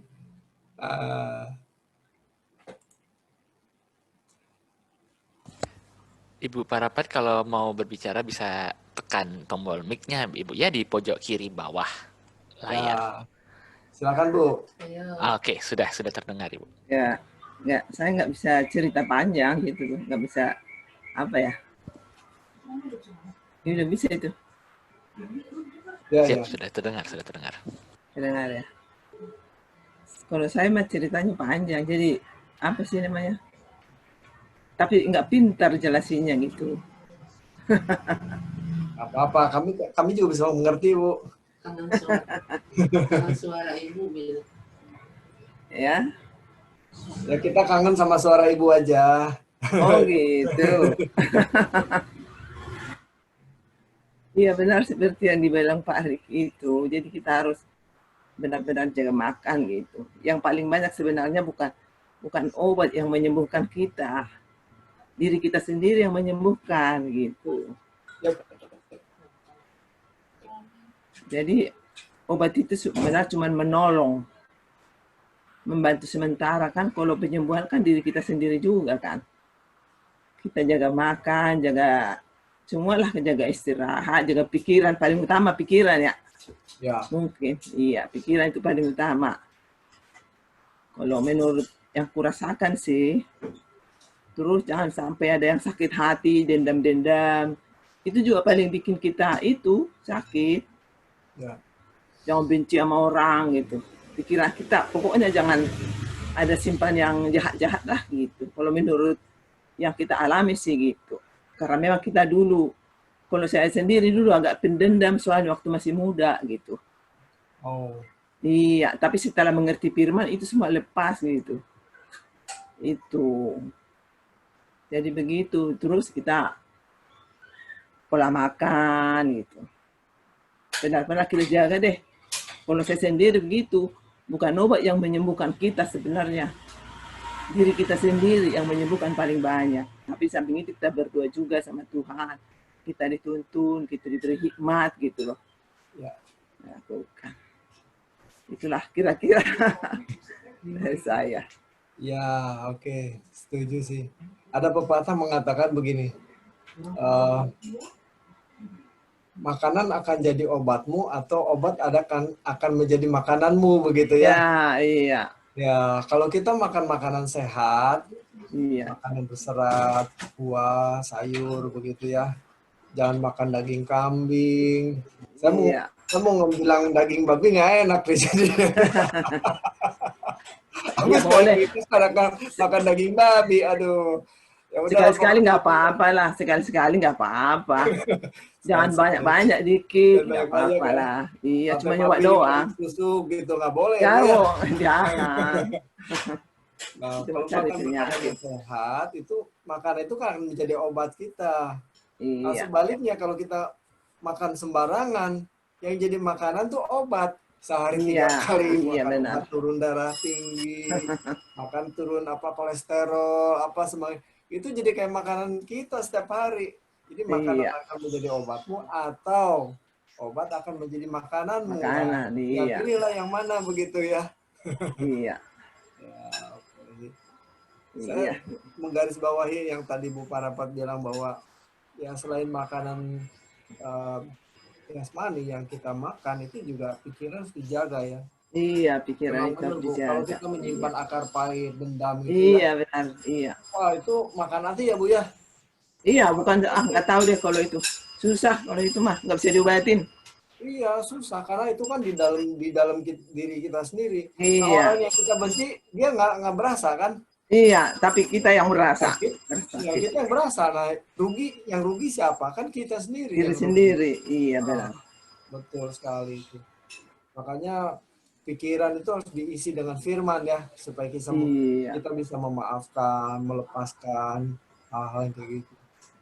Ibu Parapat kalau mau berbicara bisa tekan tombol mic-nya Ibu ya di pojok kiri bawah layar. Ya. Silakan Bu. Oke, sudah terdengar Ibu. Ya, saya nggak bisa cerita panjang gitu, nggak bisa apa ya. Ini udah bisa itu. Ya, siap, ya. Sudah terdengar. Terdengar ya. Kalau saya mah ceritanya panjang, jadi apa sih namanya? Tapi nggak pintar jelasinnya gitu. Apa-apa, kami juga bisa mengerti Bu. Kangen suara Ibu gitu. Ya. Ya kita kangen sama suara Ibu aja. Oh gitu. Iya benar seperti yang dibilang Pak Riki itu. Jadi kita harus benar-benar jaga makan gitu. Yang paling banyak sebenarnya bukan obat yang menyembuhkan kita. Diri kita sendiri yang menyembuhkan gitu. Yep. Jadi obat itu sebenarnya cuma menolong. Membantu sementara kan, kalau penyembuhan kan diri kita sendiri juga kan. Kita jaga makan, jaga semualah, jaga istirahat, jaga pikiran, paling utama pikiran ya. Ya. Mungkin, iya pikiran itu paling utama. Kalau menurut yang kurasakan sih, terus jangan sampai ada yang sakit hati, dendam-dendam. Itu juga paling bikin kita itu sakit. Ya. Jangan benci sama orang gitu. Pikiran kita, pokoknya jangan ada simpan yang jahat-jahat lah gitu. Kalau menurut yang kita alami sih gitu. Karena memang kita dulu, kalau saya sendiri dulu agak pendendam soalnya waktu masih muda gitu. Oh. Iya, tapi setelah mengerti firman itu semua lepas gitu. Itu. Jadi begitu, terus kita pola makan gitu. Benar-benar kita jaga deh. Kalau saya sendiri begitu, Bukan obat yang menyembuhkan kita sebenarnya. Diri kita sendiri yang menyembuhkan paling banyak. Tapi samping itu kita berdua juga sama Tuhan. Kita dituntun, kita diberi hikmat gitu loh. Ya. Nah, bukan. Itulah kira-kira dari saya. Ya, oke, setuju sih. Ada pepatah mengatakan begini, makanan akan jadi obatmu atau obat akan menjadi makananmu, begitu ya. Ya, iya. Ya, kalau kita makan makanan sehat, Iya. makanan berserat, buah, sayur, begitu ya. Jangan makan daging kambing. Iya. Saya mau bilang daging babi nggak enak di sini. Ya boleh. Itu sekarang makan daging babi, aduh. Ya udah, Sekali-sekali nggak apa-apa lah. Sekali-sekali nggak apa-apa. Jangan banyak-banyak dikit, nggak apa-apa kan? lah. Iya, Sampai cuma nyoba babi doang. susu gitu nggak boleh ya, Bu, ya. Jangan, jangan. Nah, Itu kalau cari makan penyakit. makanan sehat itu makanan itu kan menjadi obat kita. Nah, Iya. sebaliknya kalau kita makan sembarangan, yang jadi makanan tuh obat. Sehari 3 Iya, kali iya makan benar. obat turun darah tinggi, makan turun kolesterol, semua itu jadi kayak makanan kita setiap hari. Jadi makanan Iya, akan menjadi obatmu atau obat akan menjadi makananmu. makanan, Ya iya. pilihlah yang mana, begitu ya. Iya, Ya, oke. iya. Saya menggarisbawahi yang tadi Bu Parapat bilang bahwa ya selain makanan jasmani yang kita makan, itu juga pikiran harus dijaga ya. Iya, pikiran Memang itu benar, harus Bu, kalau dijaga. kita menyimpan akar pahit, dendam itu ya, Iya, benar. Iya. wah itu makan nanti ya, Bu ya. Iya, bukan nggak tahu deh kalau itu. Susah kalau itu mah, nggak bisa diobatin. Iya, susah karena itu kan di dalam diri kita sendiri. Nah, Iya. orang yang kita benci dia nggak berasa kan? Iya, tapi kita yang merasa. Ya kita yang berasa. Nah, yang rugi siapa? Kan kita sendiri Diri yang rugi. sendiri. Iya, benar. Betul sekali itu. Makanya pikiran itu harus diisi dengan firman ya, supaya Iya. kita bisa memaafkan, melepaskan hal-hal yang kayak gitu.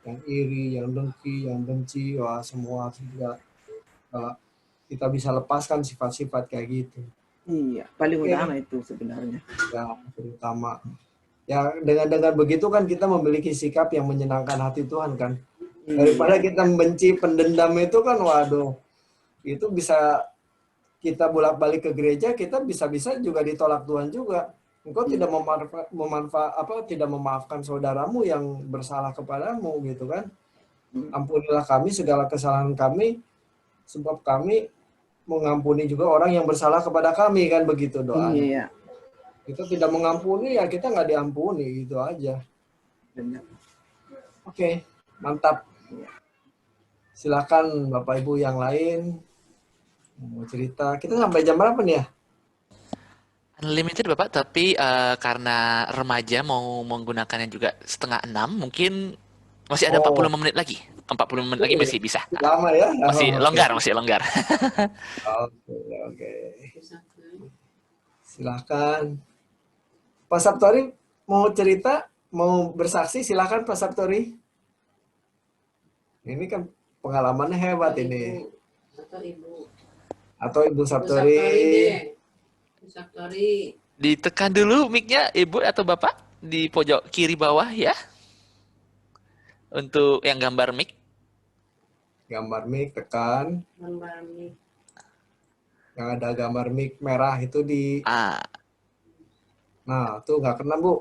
Yang iri, yang dengki, yang benci, wah semua juga kita bisa lepaskan sifat-sifat kayak gitu. Iya, paling utama itu sebenarnya. Ya, terutama. Ya, dengan begitu kan kita memiliki sikap yang menyenangkan hati Tuhan kan. Daripada kita membenci, pendendam itu kan, waduh, itu bisa kita bolak-balik ke gereja, kita bisa-bisa juga ditolak Tuhan juga. Engkau tidak tidak memaafkan saudaramu yang bersalah kepadamu gitu kan. Ampunilah kami segala kesalahan kami, sebab kami mengampuni juga orang yang bersalah kepada kami, kan begitu doanya. Iya. Kita tidak mengampuni, ya kita nggak diampuni, gitu aja. Benar. Oke, mantap. Silakan Bapak Ibu yang lain mau cerita. Kita sampai jam berapa nih ya? Unlimited Bapak, tapi karena remaja mau menggunakannya juga 5:30, mungkin masih ada 45 menit lagi. 45 menit lagi masih bisa. Lama ya? Masih longgar, masih longgar. Oke. Silakan. Pak Saptori mau cerita, mau bersaksi, silakan Pak Saptori. Ini kan pengalamannya hebat ini. Atau Ibu Saptori. Ibu Saptori. Ditekan dulu mic-nya Ibu atau Bapak di pojok kiri bawah ya. Untuk yang gambar mic. Gambar mic tekan. Gambar mic. Yang ada gambar mic merah itu di. Nah, tuh nggak kena, Bu.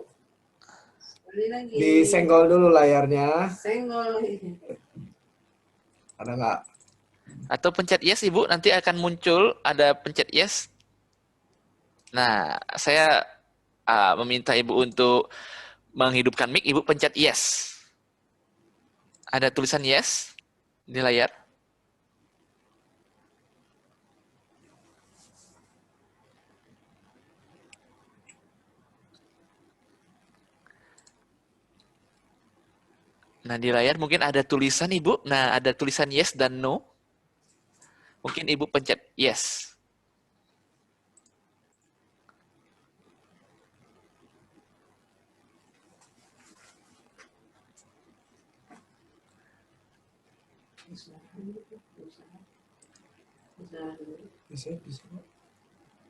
Lagi. Disenggol dulu layarnya. Senggol. Ada nggak? Atau pencet yes, Ibu. Nanti akan muncul ada pencet yes. Nah, saya meminta Ibu untuk menghidupkan mic. Ibu pencet yes. Ada tulisan yes di layar. Nah, di layar mungkin ada tulisan Ibu. Nah, ada tulisan yes dan no. Mungkin Ibu pencet yes.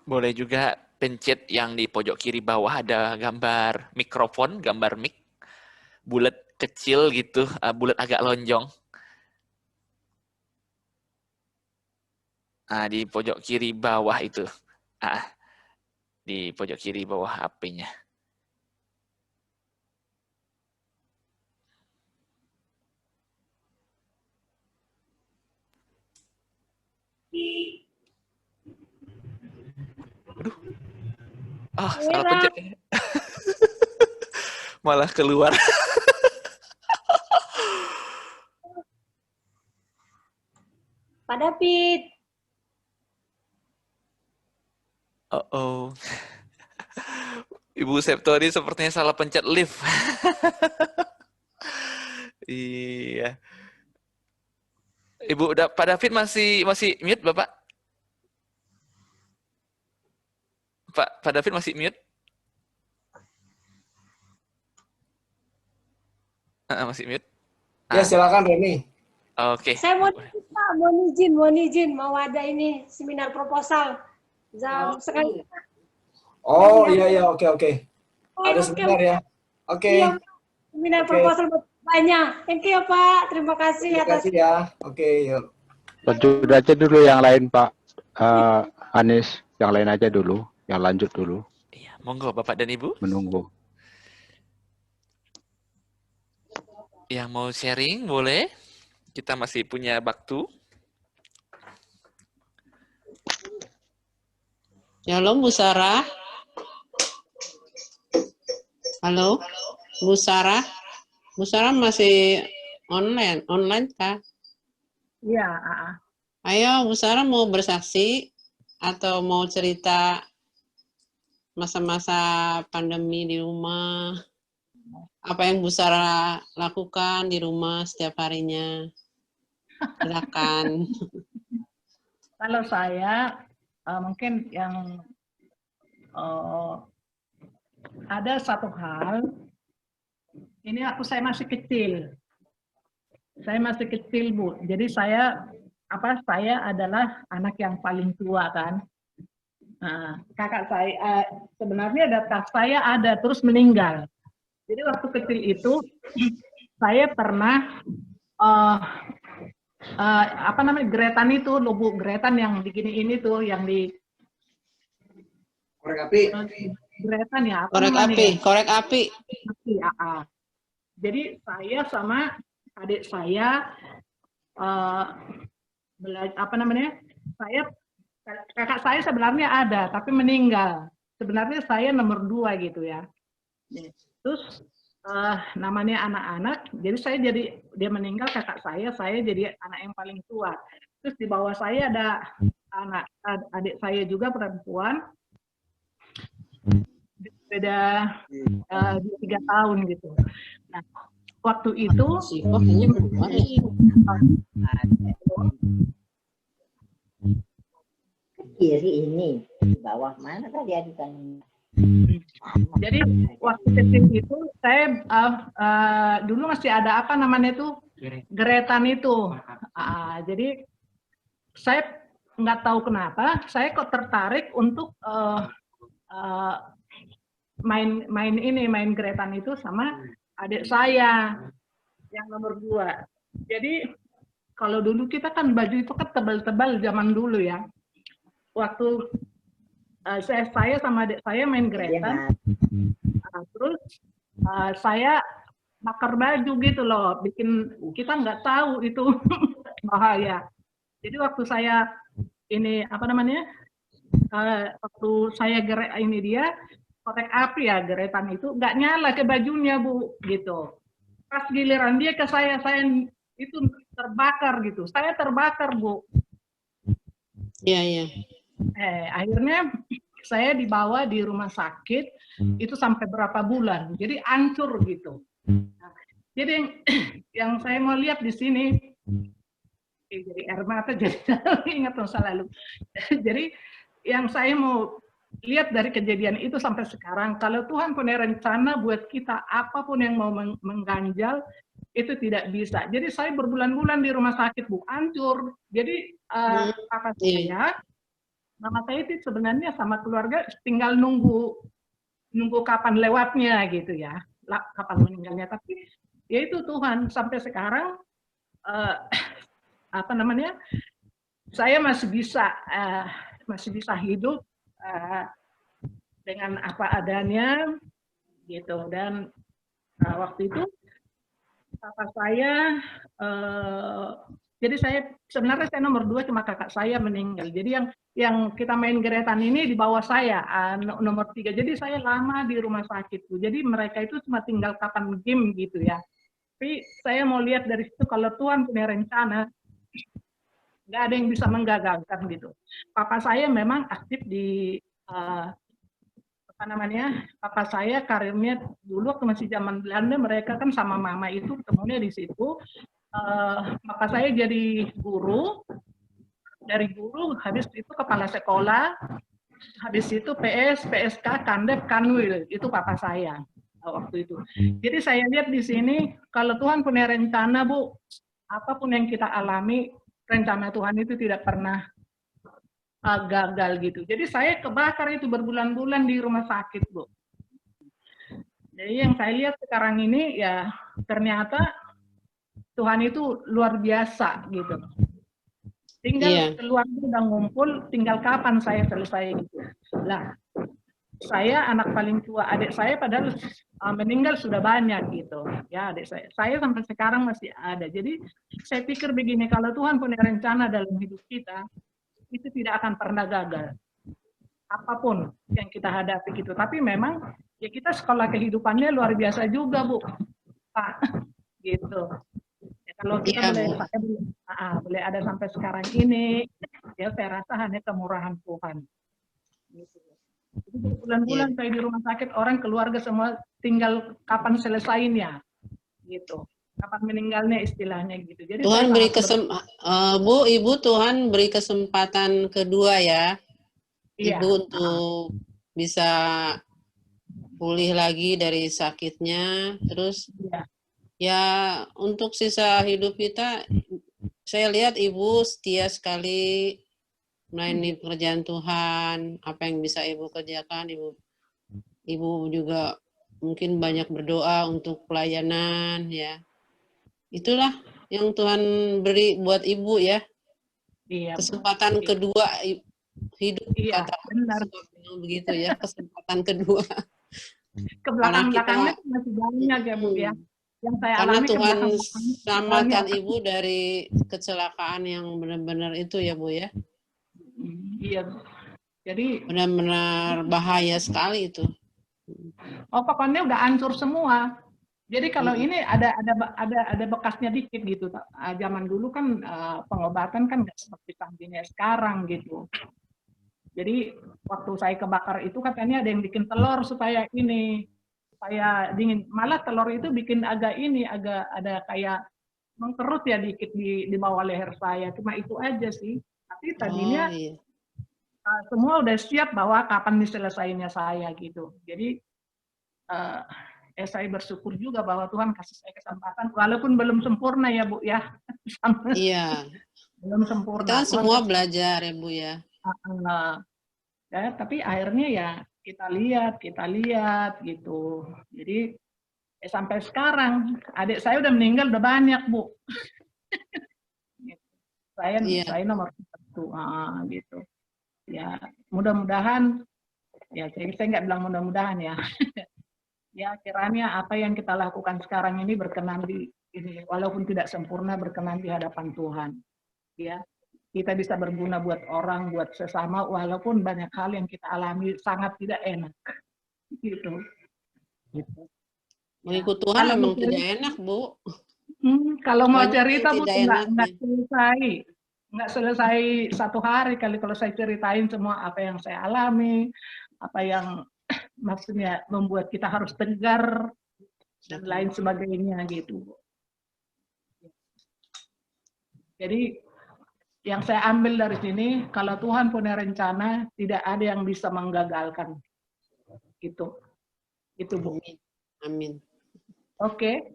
Boleh juga pencet yang di pojok kiri bawah ada gambar mikrofon, gambar mic, bulat kecil gitu, bulat agak lonjong. Nah, di pojok kiri bawah itu. Di pojok kiri bawah HP-nya. Aduh. Salah pencet. Malah keluar. Pak David. Oh. Ibu Septori sepertinya salah pencet lift. Iya. Ibu, Pak David masih mute, Bapak? Pak David masih mute? Masih mute? Ya, silakan Reni. Oke. Saya mau izin, mau ada ini seminar proposal jam sekali. Oh iya, oke. Ada Oke. seminar ya. Oke. Iya, seminar proposal banyak. Thank you Pak, terima kasih Terima atas. kasih ya. Oke, yuk. Lanjut aja dulu yang lain Pak Anies, yang lain aja dulu, yang lanjut dulu. Iya, monggo Bapak dan Ibu. Menunggu. Yang mau sharing boleh. Kita masih punya waktu. Halo Bu Sarah. Halo Bu Sarah. Bu Sarah masih online kah? Iya. Ayo Bu Sarah mau bersaksi atau mau cerita masa-masa pandemi di rumah? Apa yang Bu Sarah lakukan di rumah setiap harinya? Silakan. Kalau saya mungkin yang ada satu hal, ini saya masih kecil. Saya masih kecil Bu, jadi saya adalah anak yang paling tua kan. Nah, kakak saya sebenarnya kakak saya ada terus meninggal. Jadi waktu kecil itu saya pernah geretan itu, Bu, geretan yang begini ini tuh, yang di Korek api. Geretan ya. Korek api. Jadi saya sama adik saya kakak saya sebenarnya ada tapi meninggal. Sebenarnya saya nomor 2 gitu ya. Terus namanya anak-anak, jadi dia meninggal kakak saya jadi anak yang paling tua. Terus di bawah saya ada adik saya juga perempuan, beda 3 tahun gitu. Nah, waktu itu kiri ini di bawah mana tadi adukannya. Jadi waktu kecil itu saya dulu masih ada apa namanya itu geretan itu. Jadi saya nggak tahu kenapa saya kok tertarik untuk main geretan itu sama adik saya yang nomor 2. Jadi kalau dulu kita kan baju itu kan tebal-tebal zaman dulu ya. Waktu saya sama adik saya main geretan, terus saya bakar baju gitu loh, bikin kita nggak tahu itu bahaya. Jadi waktu saya ini waktu saya korek api ya geretan itu nggak nyala ke bajunya Bu gitu. Pas giliran dia ke saya itu terbakar gitu. Saya terbakar Bu. Iya. Akhirnya saya dibawa di rumah sakit itu sampai berapa bulan, jadi hancur gitu. Nah, jadi yang saya mau lihat di sini, jadi air mata jadi ingat masa lalu. Jadi yang saya mau lihat dari kejadian itu sampai sekarang, kalau Tuhan punya rencana buat kita apapun yang mau mengganjal itu tidak bisa. Jadi saya berbulan-bulan di rumah sakit Bu, hancur. Jadi kakak saya Mama saya itu sebenarnya sama keluarga tinggal nunggu kapan lewatnya gitu ya, kapan meninggalnya. Tapi ya itu Tuhan sampai sekarang apa namanya, saya masih bisa hidup dengan apa adanya gitu. Dan waktu itu papa saya, jadi sebenarnya saya nomor 2, cuma kakak saya meninggal. Jadi yang kita main geretan ini di bawah saya, nomor 3. Jadi saya lama di rumah sakit tuh. Jadi mereka itu cuma tinggal kapan game gitu ya. Tapi saya mau lihat dari situ kalau Tuhan punya rencana, nggak ada yang bisa menggagalkan gitu. Papa saya memang aktif di apa namanya? Papa saya karirnya dulu waktu masih zaman Belanda, mereka kan sama mama itu ketemunya di situ. Papa saya jadi guru, dari guru habis itu kepala sekolah, habis itu PS, PSK, Kandep, Kanwil, itu papa saya waktu itu. Jadi saya lihat di sini kalau Tuhan punya rencana, Bu, apapun yang kita alami, rencana Tuhan itu tidak pernah gagal gitu. Jadi saya kebakar itu berbulan-bulan di rumah sakit, Bu. Jadi yang saya lihat sekarang ini ya ternyata Tuhan itu luar biasa gitu. Tinggal keluarga udah ngumpul, tinggal kapan saya selesai gitu. Lah, saya anak paling tua, adik saya padahal meninggal sudah banyak gitu. Ya, adik saya sampai sekarang masih ada. Jadi saya pikir begini, kalau Tuhan punya rencana dalam hidup kita, itu tidak akan pernah gagal. Apapun yang kita hadapi gitu. Tapi memang ya kita sekolah kehidupannya luar biasa juga, Bu. Pak, gitu. Ya, kalau kita boleh ada sampai sekarang ini, ya saya rasa hanya kemurahan Tuhan. Gitu. Jadi berbulan-bulan saya di rumah sakit, orang keluarga semua tinggal kapan selesainya, gitu. Kapan meninggalnya istilahnya gitu. Jadi Tuhan beri Bu, Ibu, Tuhan beri kesempatan kedua ya, Ibu untuk bisa pulih lagi dari sakitnya, terus ya untuk sisa hidup kita, saya lihat Ibu setia sekali melayani pekerjaan Tuhan. Apa yang bisa Ibu kerjakan, Ibu juga mungkin banyak berdoa untuk pelayanan ya. Itulah yang Tuhan beri buat Ibu ya. Kesempatan kedua hidup, kata benar begitu ya, kesempatan kedua. Ke belakang-belakangnya masih banyak ya, Bu ya. Yang saya karena alami Tuhan selamatkan Ibu dari kecelakaan yang benar-benar itu ya, Bu ya. Iya, jadi benar-benar bahaya sekali itu. Oh, pokoknya udah hancur semua. Jadi kalau ini ada bekasnya dikit gitu. Zaman dulu kan pengobatan kan nggak seperti canggihnya sekarang gitu. Jadi waktu saya kebakar itu katanya ada yang bikin telur supaya dingin. Malah telur itu bikin agak ada kayak mengkerut ya dikit di bawah leher saya. Cuma itu aja sih. Tapi tadinya semua udah siap bahwa kapan diselesainya saya gitu. Jadi saya bersyukur juga bahwa Tuhan kasih saya kesempatan, walaupun belum sempurna ya Bu ya. Iya. Belum sempurna. Kita semua belajar ya Bu ya. Ya, tapi akhirnya ya kita lihat gitu. Jadi sampai sekarang adik saya udah meninggal udah banyak Bu. Saya nomor 1 gitu. Ya mudah-mudahan ya saya nggak bilang mudah-mudahan ya. Ya kiranya apa yang kita lakukan sekarang ini berkenan walaupun tidak sempurna, berkenan di hadapan Tuhan. Ya kita bisa berguna buat orang, buat sesama, walaupun banyak hal yang kita alami sangat tidak enak. Gitu. Mengikut Tuhan memang tidak enak, Bu. Kalau mau cerita Bu nggak selesai 1 hari kali kalau saya ceritain semua apa yang saya alami, apa yang maksudnya membuat kita harus tegar dan lain sebagainya gitu. Jadi yang saya ambil dari sini, kalau Tuhan punya rencana, tidak ada yang bisa menggagalkan. Gitu. Itu Bu. Amin. Oke.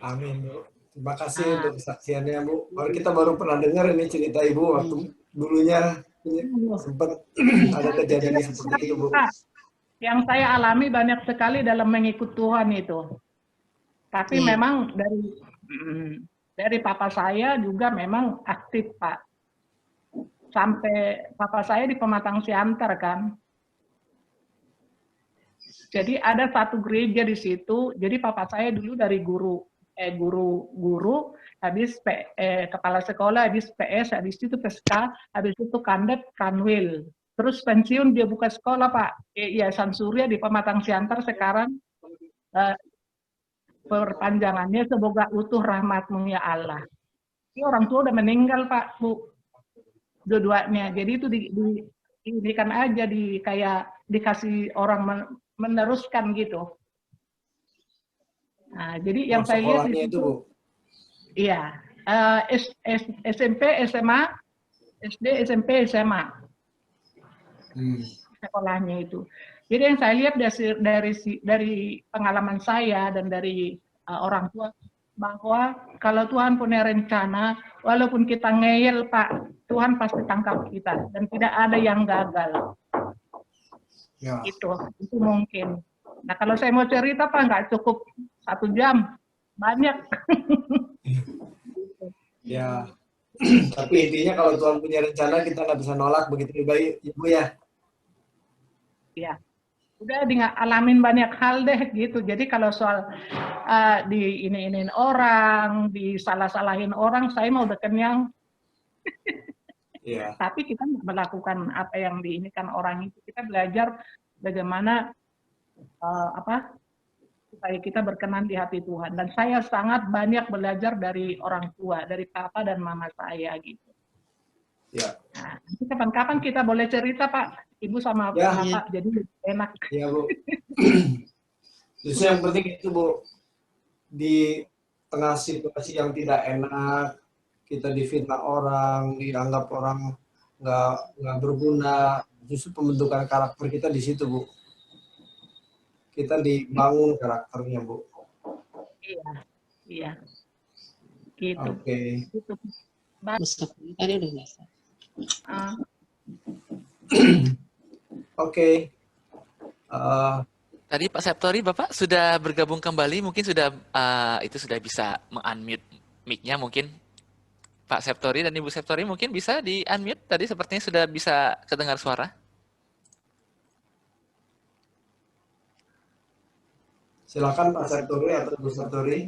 Amin Bu. Terima kasih untuk kesaksiannya Bu. Kita baru pernah dengar ini cerita Ibu waktu dulunya sempat ada kejadian seperti itu, Bu. Pak, yang saya alami banyak sekali dalam mengikut Tuhan itu. Tapi memang dari papa saya juga memang aktif, Pak. Sampai papa saya di Pematang Siantar kan. Jadi ada satu gereja di situ. Jadi papa saya dulu dari guru, habis kepala sekolah, habis PS, habis itu PSK, habis itu Kandep, Kanwil. Terus pensiun dia buka sekolah, Pak. Yayasan Surya di Pematang Siantar sekarang perpanjangannya semoga utuh rahmat-Mu ya Allah. Ini orang tua udah meninggal, Pak, Bu. Dua-duanya. Jadi itu ini kan aja kayak dikasih orang meneruskan gitu. Nah, jadi yang saya lihat di situ, Bu. Iya, SMP, SMA, SD, SMP, SMA. Sekolahnya itu. Jadi yang saya lihat dari pengalaman saya dan dari orang tua, bahwa kalau Tuhan punya rencana, walaupun kita ngeyel, Pak, Tuhan pasti tangkap kita dan tidak ada yang gagal. Ya. Itu mungkin. Nah kalau saya mau cerita, Pak, nggak cukup 1 jam, banyak. Ya, tapi intinya kalau Tuhan punya rencana kita nggak bisa nolak, begitu Ibu ya. Ya, udah alamin banyak hal deh gitu. Jadi kalau soal ini-iniin orang, disalah-salahin orang, saya mau udah kenyang. Yeah. Tapi kita melakukan apa yang diinikan orang itu, kita belajar bagaimana supaya kita berkenan di hati Tuhan. Dan saya sangat banyak belajar dari orang tua, dari papa dan mama saya gitu. Ya. Nah, kapan-kapan kita boleh cerita, Pak, Ibu sama Bapak, jadi enak. Iya, Bu. Justru yang penting itu, Bu, di tengah situasi yang tidak enak, kita difitnah orang, dianggap orang nggak berguna, justru pembentukan karakter kita di situ, Bu. Kita dibangun karakternya, Bu. Iya. Gitu. Oke. Gitu. Tadi udah biasa. Oke. Tadi Pak Septori, Bapak sudah bergabung kembali, mungkin sudah sudah bisa meng-unmute mic-nya mungkin. Pak Septori dan Ibu Septori mungkin bisa di-unmute, tadi sepertinya sudah bisa kedengar suara. Silakan Pak Septori atau Ibu Septori.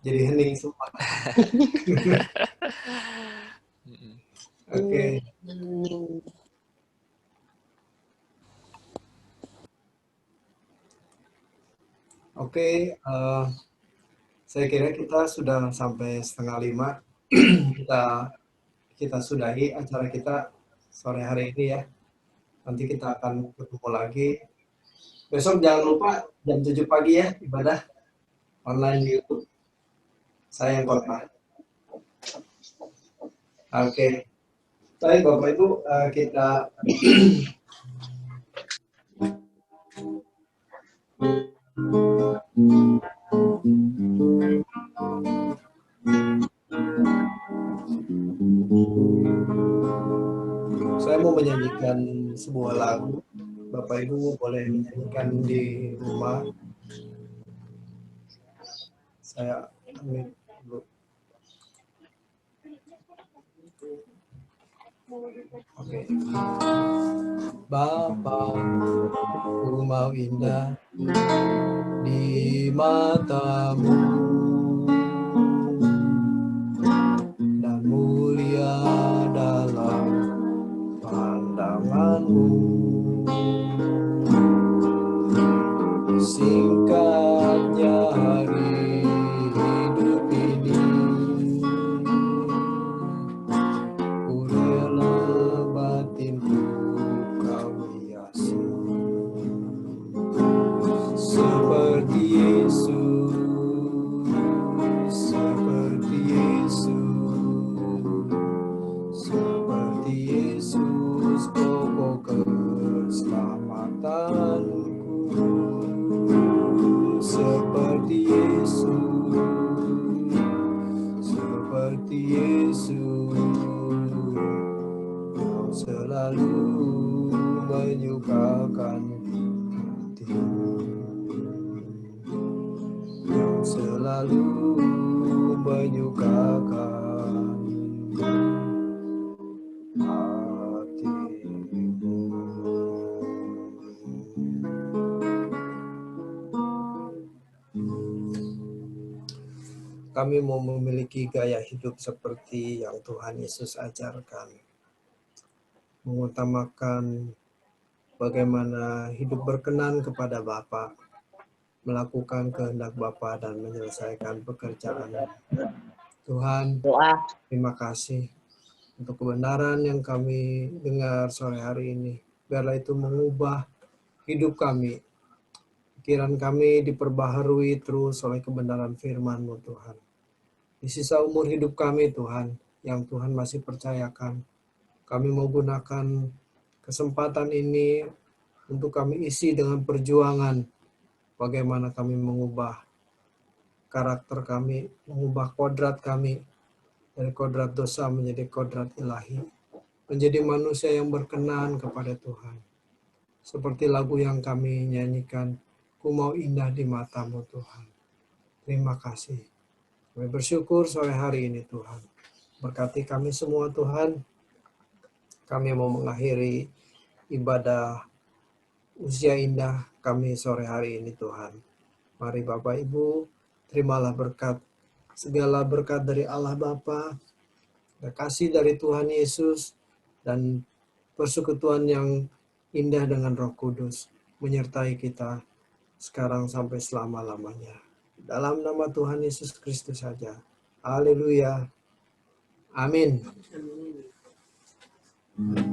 Jadi hening semua. Oke. Oke, saya kira kita sudah sampai 4:30. kita sudahi acara kita sore hari ini ya. Nanti kita akan ketemu lagi. Besok jangan lupa jam 7 pagi ya, ibadah online di YouTube. Saya yang khotbah. Oke. Baik Bapak Ibu, kita saya mau menyanyikan sebuah lagu. Bapak Ibu boleh menyanyikan di rumah. Saya ambil dulu. Oke. Bapa, rumah indah di matamu dan mulia dalam pandanganmu. Singkatnya hari hidup ini, ku rela batinku kau hiasi seperti Yesus. selalu menyukakan hatimu. Kami mau memiliki gaya hidup seperti yang Tuhan Yesus ajarkan. Mengutamakan bagaimana hidup berkenan kepada Bapa, melakukan kehendak Bapa dan menyelesaikan pekerjaan. Tuhan, terima kasih untuk kebenaran yang kami dengar sore hari ini. Biarlah itu mengubah hidup kami. Pikiran kami diperbaharui terus oleh kebenaran firman-Mu, Tuhan. Di sisa umur hidup kami, Tuhan, yang Tuhan masih percayakan, kami mau gunakan kesempatan ini untuk kami isi dengan perjuangan bagaimana kami mengubah karakter kami, mengubah kodrat kami dari kodrat dosa menjadi kodrat ilahi, menjadi manusia yang berkenan kepada Tuhan. Seperti lagu yang kami nyanyikan, ku mau indah di mata-Mu, Tuhan. Terima kasih. Kami bersyukur sore hari ini, Tuhan. Berkati kami semua, Tuhan. Kami mau mengakhiri ibadah usia indah kami sore hari ini, Tuhan. Mari Bapak Ibu, terimalah berkat, segala berkat dari Allah Bapa, kasih dari Tuhan Yesus, dan persekutuan yang indah dengan Roh Kudus menyertai kita sekarang sampai selama-lamanya. Dalam nama Tuhan Yesus Kristus saja. Haleluya. Amin. Amin.